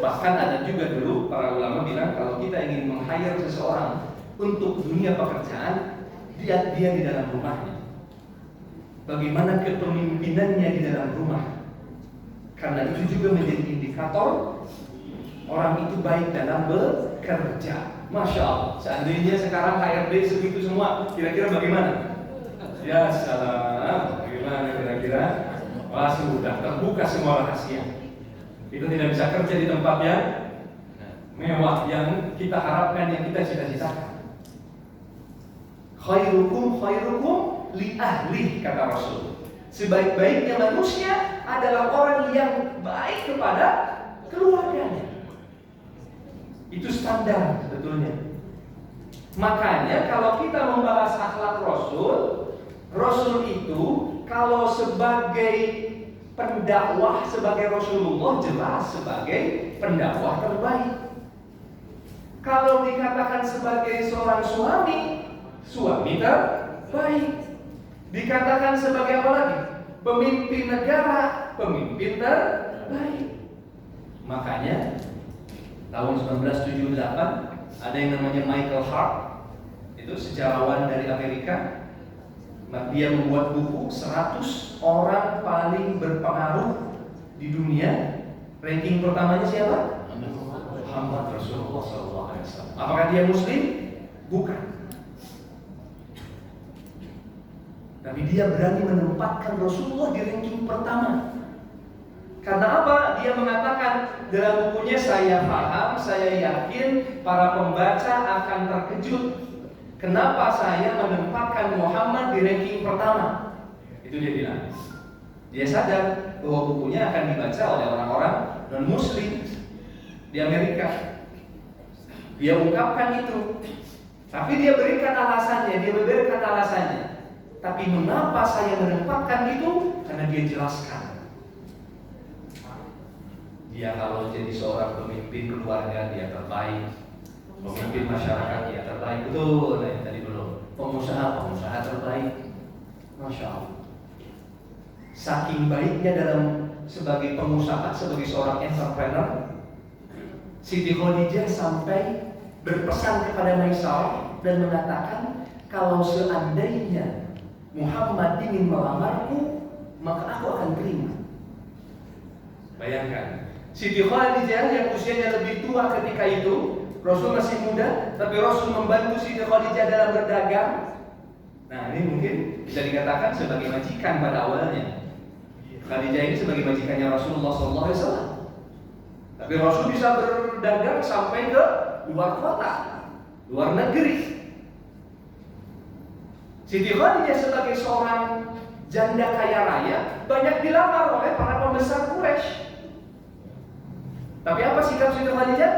Speaker 3: Bahkan ada juga dulu para ulama bilang kalau kita ingin meng-hire seseorang untuk dunia pekerjaan, lihat dia di dalam rumahnya. Bagaimana kepemimpinannya di dalam rumah. Karena itu juga menjadi indikator orang itu baik dalam bekerja. Masya Allah. Seandainya sekarang HRD segitu semua, kira-kira bagaimana? Ya salam. Bagaimana kira-kira? Wah, sudah terbuka semua rahasia. Itu tidak bisa kerja di tempat yang mewah, yang kita harapkan, yang kita cita-citakan. Khairukum li ahli, kata Rasul. Sebaik-baiknya manusia adalah orang yang baik kepada keluarganya. Itu standar sebetulnya. Makanya kalau kita membahas akhlak Rasul, Rasul itu kalau sebagai pendakwah, sebagai Rasulullah jelas sebagai pendakwah terbaik. Kalau dikatakan sebagai seorang suami, suami terbaik. Dikatakan sebagai apa lagi? Pemimpin negara, pemimpin terbaik. Makanya tahun 1978 ada yang namanya Michael Hart, itu sejarawan dari Amerika. Dia membuat buku 100 orang paling berpengaruh di dunia. Ranking pertamanya siapa? Muhammad Rasulullah SAW. Apakah dia Muslim? Bukan. Tapi dia berani menempatkan Rasulullah di ranking pertama. Karena apa? Dia mengatakan dalam bukunya, saya paham, saya yakin para pembaca akan terkejut. Kenapa saya menempatkan Muhammad di ranking pertama? Itu dia bilang. Dia sadar bahwa bukunya akan dibaca oleh orang-orang non-Muslim di Amerika. Dia ungkapkan itu. Tapi dia berikan alasannya, Tapi mengapa saya menempatkan itu? Karena dia jelaskan. Dia kalau jadi seorang pemimpin keluarga, dia terbaik. Pemimpin masyarakat, dia terbaik. Betul, nah, tadi belum. Pengusaha terbaik. Masya Allah. Saking baiknya dalam sebagai pengusaha, sebagai seorang entrepreneur, Siti Khadijah sampai berpesan kepada Maisarah dan mengatakan, kalau seandainya Muhammad ingin melamarku, maka aku akan terima. Bayangkan, Siti Khadijah yang usianya lebih tua ketika itu, Rasul masih muda, tapi Rasul membantu Siti Khadijah dalam berdagang. Nah, ini mungkin bisa dikatakan sebagai majikan pada awalnya. Khadijah ini sebagai majikannya Rasulullah SAW. Tapi Rasul bisa berdagang sampai ke luar kota, luar negeri. Siti Khadijah sebagai seorang janda kaya raya banyak dilamar oleh para pembesar Quraisy. Tapi apa sikap Siti Khadijah?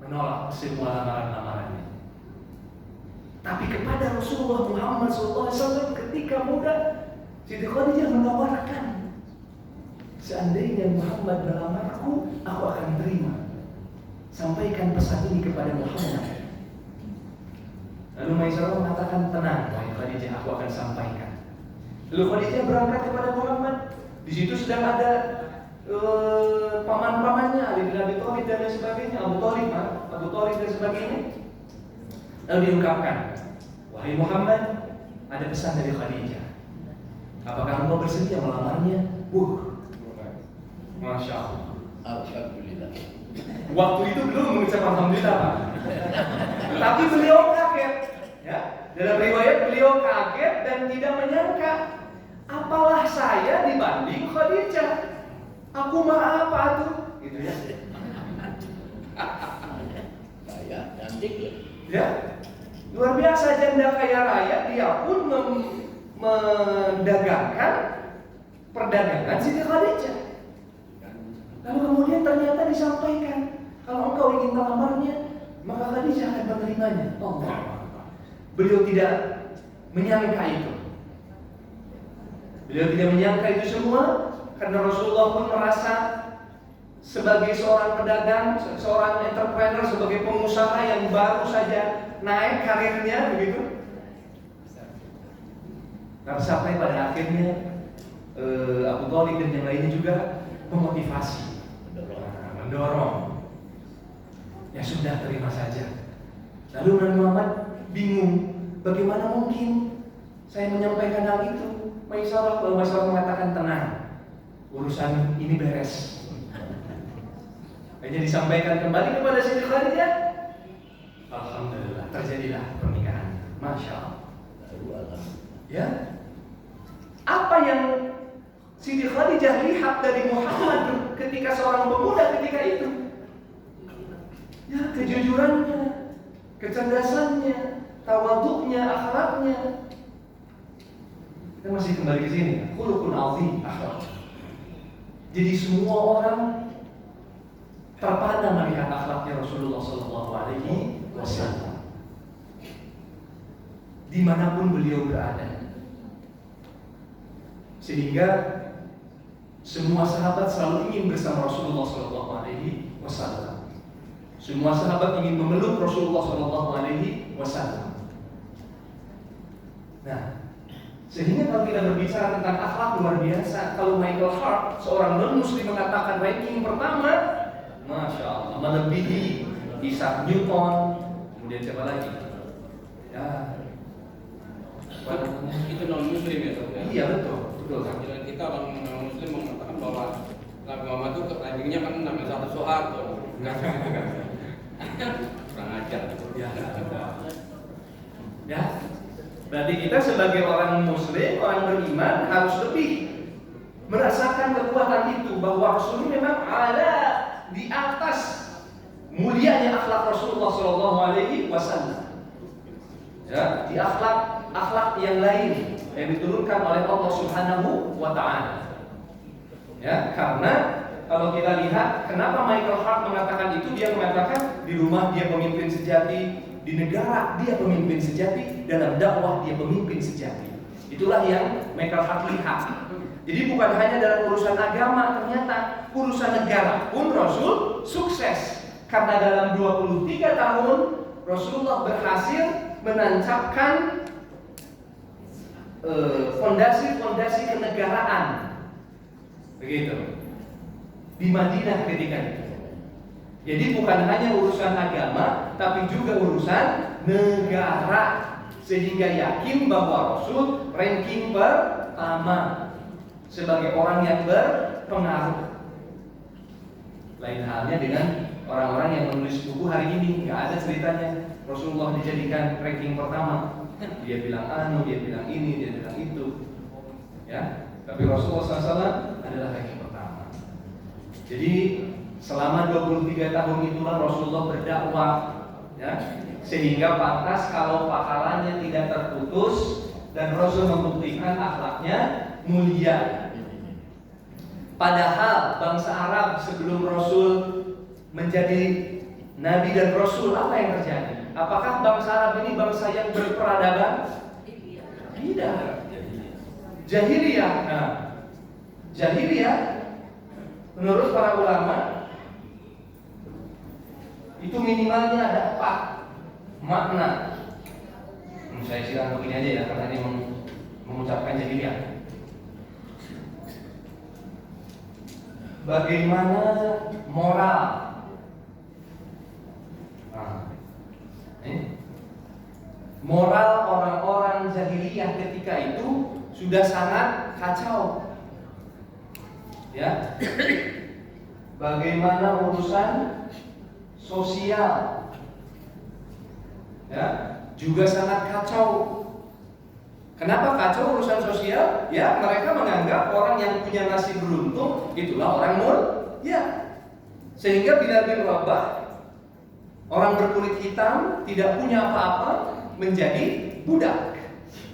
Speaker 3: Menolak semua lamaran-lamarannya. Tapi kepada Rasulullah Muhammad SAW ketika muda, Siti Khadijah menawarkan, seandainya Muhammad melamarku, aku akan terima. Sampaikan pesan ini kepada Muhammad. Lalu Maisarah mengatakan, tenang, wahai Khadijah, aku akan sampaikan. Lalu Khadijah berangkat kepada Muhammad. Di situ sedang ada paman-pamannya, Ali bin Abi Thalib dan lain sebagainya, Abu Thalib dan sebagainya. Lalu diungkapkan, wahai Muhammad, ada pesan dari Khadijah. Apakah engkau bersedia melamarnya? Masya Allah.
Speaker 5: Alhamdulillah.
Speaker 3: Waktu itu belum mengucap alhamdulillah, Pak. Tapi beliau kaget, ya. Dalam riwayat beliau kaget dan tidak menyangka, apalah saya dibanding Khadijah. Aku mah apa tuh? Gitu ya.
Speaker 5: Saya cantik ya.
Speaker 3: Ya. Luar biasa, janda kaya raya, dia pun mendagangkan perdagangan Siti Khadijah. Lalu kemudian ternyata disampaikan, kalau engkau ingin melamarnya, maka Khadijah akan menerimanya. Allah. Beliau tidak menyangka itu. Beliau tidak menyangka itu semua, karena Rasulullah pun merasa sebagai seorang pedagang, seorang entrepreneur, sebagai pengusaha yang baru saja naik karirnya, begitu. Nah, sampai pada akhirnya Abu Thalib dan yang lainnya juga memotivasi, mendorong. Ya sudah, terima saja. Lalu Nabi Muhammad bingung, bagaimana mungkin saya menyampaikan hal itu? Maisarah, lalu Maisarah mengatakan, tenang, urusan ini beres. Hanya disampaikan kembali kepada Siti Khadijah. Alhamdulillah, terjadilah pernikahan. Masya Allah. Ya, apa yang Siti Khadijah lihat dari Muhammad ketika seorang pemuda ketika itu? Ya, kejujurannya, kecerdasannya, tawaduknya, akhlaknya. Kita masih kembali ke sini. Khuluqun azim, akhlak. Jadi semua orang terpana melihat akhlaknya Rasulullah SAW dimanapun beliau berada, sehingga semua sahabat selalu ingin bersama Rasulullah SAW. Semua sahabat ingin memeluk Rasulullah SAW. Nah, sehingga kalau kita berbicara tentang akhlak, luar biasa. Kalau Michael Hart, seorang non-muslim, mengatakan ranking pertama, Masya Allah, melebihi Isaac Newton, kemudian siapa lagi? Ya,
Speaker 5: Itu non muslim ya, Sob?
Speaker 3: iya betul.
Speaker 5: Jangan kita orang muslim mengatakan bahwa Nabi Muhammad itu rankingnya kan namanya satu Soeharto. Kurang ajar.
Speaker 3: Ya, berarti kita sebagai orang muslim, orang beriman harus lebih merasakan kekuatan itu, bahwa Rasul memang ada di atas mulianya akhlak Rasulullah SAW. Ya, di akhlak yang lain yang diturunkan oleh Allah Subhanahu wa Ta'ala. Ya, karena kalau kita lihat kenapa Michael Hart mengatakan itu, dia mengatakan di rumah dia pemimpin sejati, di negara dia pemimpin sejati, dalam dakwah dia pemimpin sejati. Itulah yang Michael Hart lihat. Jadi bukan hanya dalam urusan agama, ternyata urusan negara pun Rasul sukses. Karena dalam 23 tahun Rasulullah berhasil menancapkan fondasi-fondasi kenegaraan, begitu, di Madinah ketika itu. Jadi bukan hanya urusan agama, tapi juga urusan negara, sehingga yakin bahwa Rasul ranking pertama sebagai orang yang berpengaruh. Lain halnya dengan orang-orang yang menulis buku hari ini, nggak ada ceritanya Rasulullah dijadikan ranking pertama. Dia bilang anu, dia bilang ini, dia bilang itu, ya. Tapi Rasulullah SAW adalah ranking pertama. Jadi selama 23 tahun itulah Rasulullah berdakwah, ya, sehingga pantas kalau pahalanya tidak terputus dan Rasul membuktikan akhlaknya mulia. Padahal bangsa Arab sebelum Rasul menjadi Nabi dan Rasul, apa yang terjadi? Apakah bangsa Arab ini bangsa yang berperadaban? Tidak. Jahiliyah. Nah, jahiliyah menurut para ulama itu minimalnya ada 4 makna. Saya silakan begini aja ya, karena ini mengucapkan jahiliyah. Bagaimana moral? moral orang-orang jahiliyah ketika itu sudah sangat kacau. Ya. Bagaimana urusan sosial? Ya, juga sangat kacau. Kenapa kacau urusan sosial? Ya, mereka menganggap orang yang punya nasib beruntung itulah orang mulia. Sehingga bila bin Rabah, orang berkulit hitam tidak punya apa-apa menjadi budak.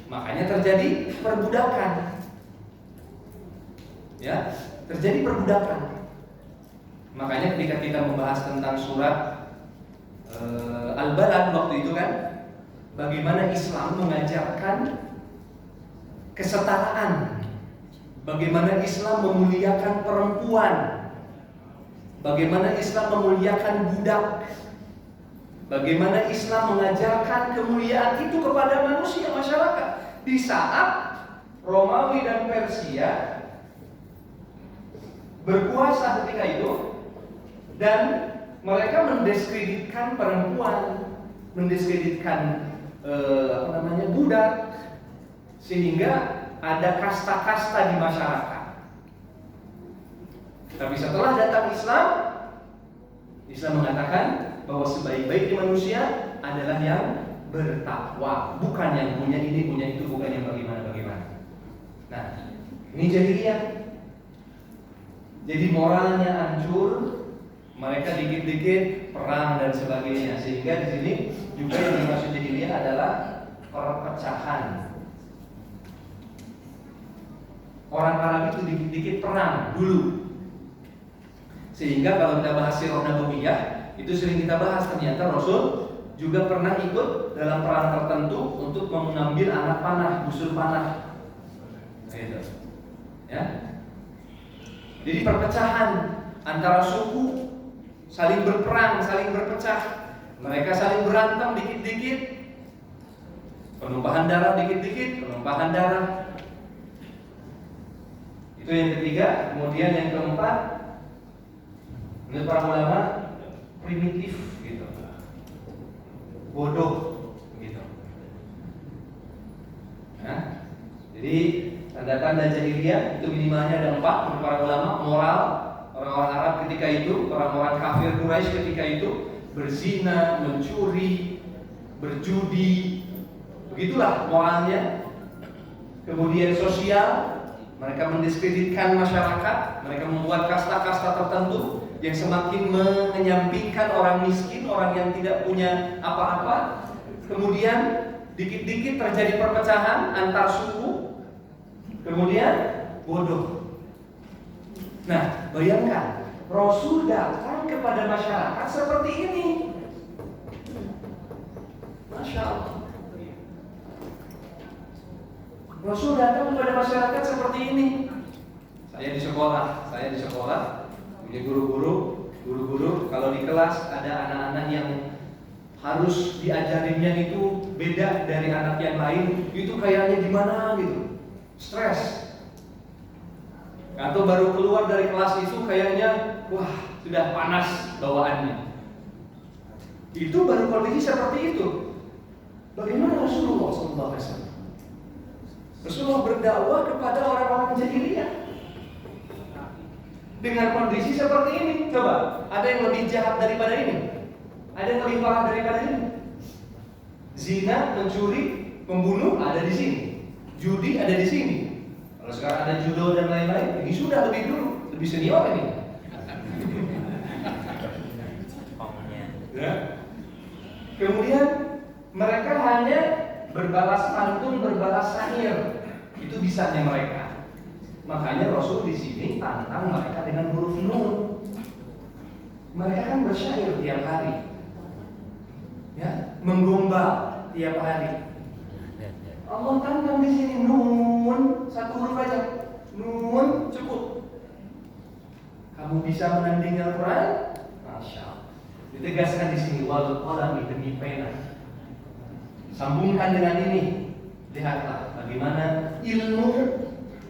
Speaker 3: Makanya terjadi perbudakan. Ya, terjadi perbudakan. Makanya ketika kita membahas tentang surat Al-Balad waktu itu kan, bagaimana Islam mengajarkan kesetaraan, bagaimana Islam memuliakan perempuan, bagaimana Islam memuliakan budak, bagaimana Islam mengajarkan kemuliaan itu kepada manusia, masyarakat. Di saat Romawi dan Persia berkuasa ketika itu, dan mereka mendiskreditkan perempuan, mendiskreditkan budak, sehingga ada kasta-kasta di masyarakat. Tapi setelah datang Islam, Islam mengatakan bahwa sebaik-baiknya manusia adalah yang bertakwa, bukan yang punya ini, punya itu, bukan yang bagaimana-bagaimana. Nah, ini jahiliyah. Jadi moralnya hancur, mereka dikit-dikit perang dan sebagainya, sehingga di sini juga yang dimaksud jahiliyah adalah perpecahan. Orang Arab itu dikit-dikit perang dulu, sehingga kalau kita bahas sirah nabawiyah itu sering kita bahas, ternyata Rasul juga pernah ikut dalam perang tertentu untuk mengambil anak panah, busur panah, gitu. Ya. Jadi perpecahan antara suku, saling berperang, saling berpecah, mereka saling berantem dikit-dikit, penumpahan darah dikit-dikit, penumpahan darah. Itu yang ketiga. Kemudian yang keempat, menurut para ulama, primitif gitu, bodoh gitu. Nah, jadi tanda-tanda jahiliyah itu minimalnya ada 4 menurut para ulama. Moral orang-orang Arab ketika itu, orang-orang kafir Quraisy ketika itu, berzina, mencuri, berjudi, begitulah moralnya. Kemudian sosial, mereka mendiskreditkan masyarakat, mereka membuat kasta-kasta tertentu yang semakin menyampingkan orang miskin, orang yang tidak punya apa-apa. Kemudian dikit-dikit terjadi perpecahan antar suku. Kemudian bodoh. Nah, bayangkan Rasul datang kepada masyarakat seperti ini. Masya Allah. Rasul datang kepada masyarakat seperti ini. Saya di sekolah punya guru-guru. Kalau di kelas ada anak-anak yang harus diajarinnya itu beda dari anak yang lain, itu kayaknya gimana gitu, stres. Atau baru keluar dari kelas itu kayaknya wah sudah panas bawaannya. Itu baru kondisi seperti itu. Bagaimana Rasulullah SAW? Rasulullah berdakwah kepada orang-orang jahiliyah dengan kondisi seperti ini. Coba, ada yang lebih jahat daripada ini? Ada yang lebih parah daripada ini? Zina, mencuri, membunuh ada di sini. Judi ada di sini. Kalau sekarang ada judo dan lain-lain, ini sudah lebih dulu, lebih senior ini. Ya. Kemudian mereka hanya berbalas pantun, berbalas syair. Itu bisanya mereka. Makanya Rasul di sini tantang mereka dengan huruf nun. Mereka kan bersyair tiap hari, ya, menggombal tiap hari. Allah tantang di sini nun, satu huruf aja, nun cukup. Kamu bisa menandingi Al-Quran, masya Allah. Ditegaskan di sini wal qalami, demi pena. Sambungkan dengan ini, lihatlah bagaimana ilmu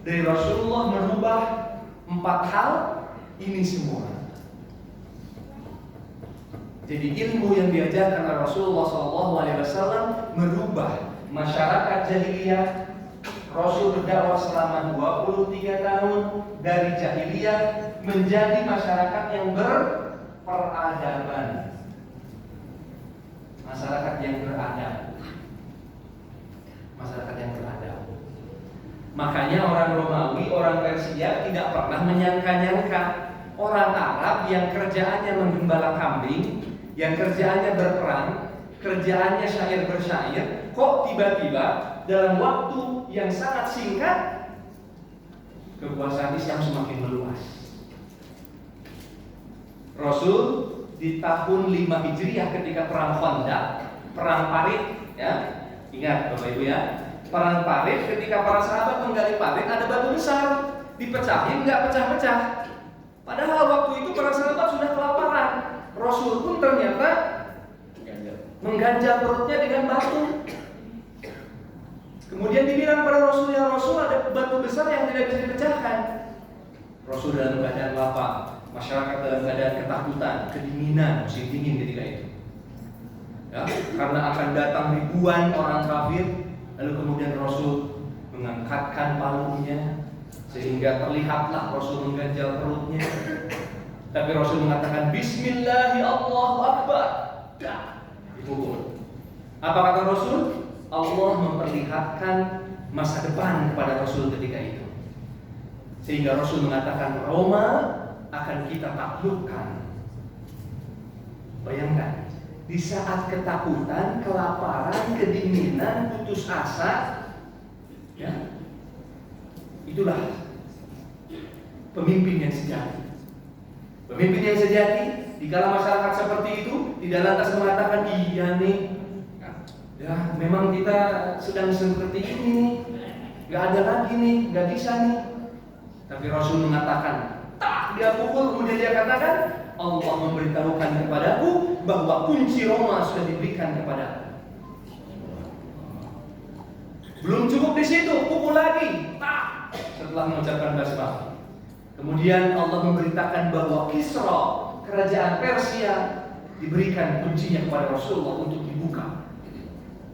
Speaker 3: dari Rasulullah merubah 4 hal ini semua. Jadi ilmu yang diajarkan oleh Rasulullah SAW merubah masyarakat jahiliyah. Rasul berdakwah selama 23 tahun dari jahiliyah menjadi masyarakat yang berperadaban. Masyarakat yang beradab. Masyarakat yang beradab. Makanya orang Romawi, orang Persia tidak pernah menyangka-nyangka orang Arab yang kerjaannya menggembala kambing, yang kerjaannya berperang, kerjaannya syair bersyair, kok tiba-tiba dalam waktu yang sangat singkat kekuasaan Islam semakin meluas. Rasul di tahun 5 Hijriah ketika perang Khandaq, perang Parit, ya, ingat Bapak Ibu ya, perang Parit ketika para sahabat menggali parit ada batu besar, dipecahin nggak pecah-pecah. Padahal waktu itu para sahabat sudah kelaparan. Rasul pun ternyata mengganjal perutnya dengan batu. Kemudian dibilang pada Rasul, ya Rasul, ada batu besar yang tidak bisa dipecahkan. Rasul dalam keadaan lapar, masyarakat dalam keadaan ketakutan, kedinginan, musim dingin ketika itu. Ya, karena akan datang ribuan orang kafir, lalu kemudian Rasul mengangkatkan palunya sehingga terlihatlah Rasul mengganjal perutnya. Tapi Rasul mengatakan Bismillahi Allahu Akbar. Dah, dipukul. Apa kata Rasul? Allah memperlihatkan masa depan kepada Rasul ketika itu. Sehingga Rasul mengatakan Roma akan kita taklukkan. Bayangkan, di saat ketakutan, kelaparan, kedinginan, putus asa, ya, itulah pemimpin yang sejati. Pemimpin yang sejati, dikala masyarakat seperti itu, tidak lantas mengatakan iya nih, ya memang kita sedang seperti ini nih, nggak ada lagi nih, nggak bisa nih. Tapi Rasul mengatakan, tak, dia pukul, kemudian dia katakan, Allah memberitahukan kepadaku bahwa kunci Roma sudah diberikan kepadaku. Belum cukup di situ, pukul lagi, tak, setelah mengucapkan basmalah. Kemudian Allah memberitakan bahwa Kisra, kerajaan Persia, diberikan kuncinya kepada Rasulullah untuk dibuka.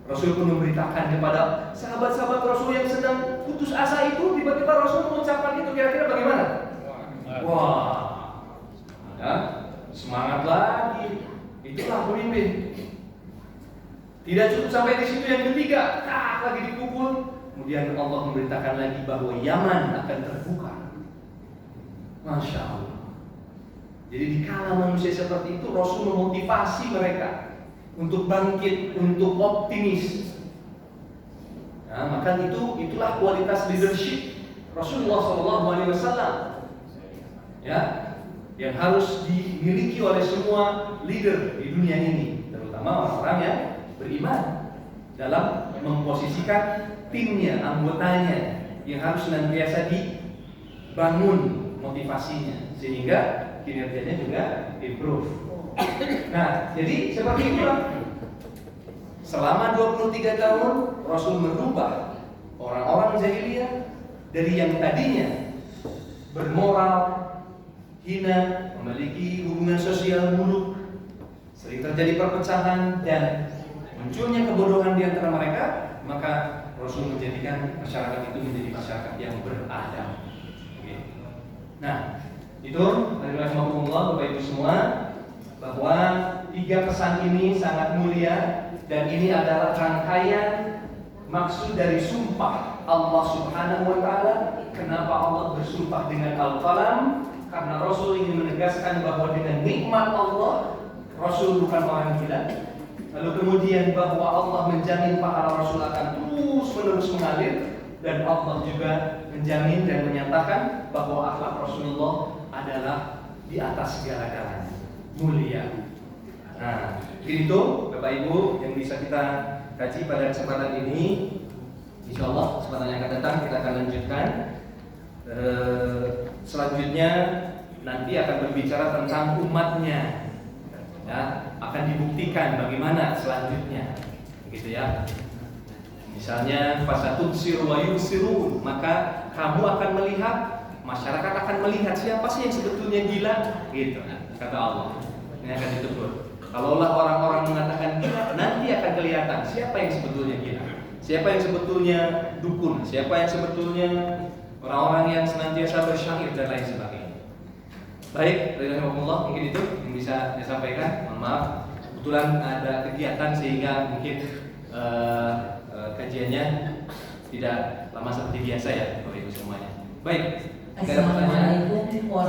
Speaker 3: Rasul pun memberitakan kepada sahabat-sahabat Rasul yang sedang putus asa itu, tiba-tiba Rasul mengucapkan itu, kira-kira bagaimana? Wah, ya, semangat lagi. Itulah pemimpin. Tidak cukup sampai di situ, yang ketiga, lagi dipukul. Kemudian Allah memberitakan lagi bahwa Yaman akan terbuka. Masya Allah. Jadi dikala manusia seperti itu, Rasul memotivasi mereka untuk bangkit, untuk optimis. Nah, maka itulah kualitas leadership Rasulullah SAW, ya, yang harus dimiliki oleh semua leader di dunia ini, terutama orang-orang yang beriman, dalam memposisikan timnya, anggotanya, yang harus senantiasa dibangun motivasinya sehingga kinerjanya juga improve. Nah, jadi seperti itulah. Selama 23 tahun Rasul merubah orang-orang jahiliyah dari yang tadinya bermoral hina, memiliki hubungan sosial buruk, sering terjadi perpecahan dan munculnya kebodohan di antara mereka, maka Rasul menjadikan masyarakat itu menjadi masyarakat yang beradab. Nah, itu rahimahumullah Bapak Ibu semua, bahwa 3 pesan ini sangat mulia dan ini adalah rangkaian maksud dari sumpah Allah Subhanahu wa taala. Kenapa Allah bersumpah dengan Al-Qalam? Karena Rasul ingin menegaskan bahwa dengan nikmat Allah, Rasul bukan orang gila. Lalu kemudian bahwa Allah menjamin pahala Rasul akan terus-menerus mengalir, dan Allah juga menjamin dan menyatakan bahwa akhlak Rasulullah adalah di atas segala-galanya, mulia. Nah, itu Bapak Ibu yang bisa kita kaji pada kesempatan ini. Insya Allah kesempatan yang akan datang kita akan lanjutkan. Selanjutnya nanti akan berbicara tentang umatnya, ya, akan dibuktikan bagaimana selanjutnya, gitu ya. Misalnya fasatubsiru wa yubsirun, maka kamu akan melihat, masyarakat akan melihat siapa sih yang sebetulnya gila, gitu kata Allah. Ini akan ditegur. Kalaulah orang-orang mengatakan gila, nanti akan kelihatan siapa yang sebetulnya gila, siapa yang sebetulnya dukun, siapa yang sebetulnya orang-orang yang senantiasa bersyair dan lain sebagainya. Baik, rahimahullah, mungkin itu yang bisa saya sampaikan. Mohon maaf, kebetulan ada kegiatan sehingga mungkin kajiannya tidak lama seperti biasa ya, Bapak Ibu semuanya. Baik, nggak ada pertanyaan.
Speaker 6: Assalamualaikum warahmatullahi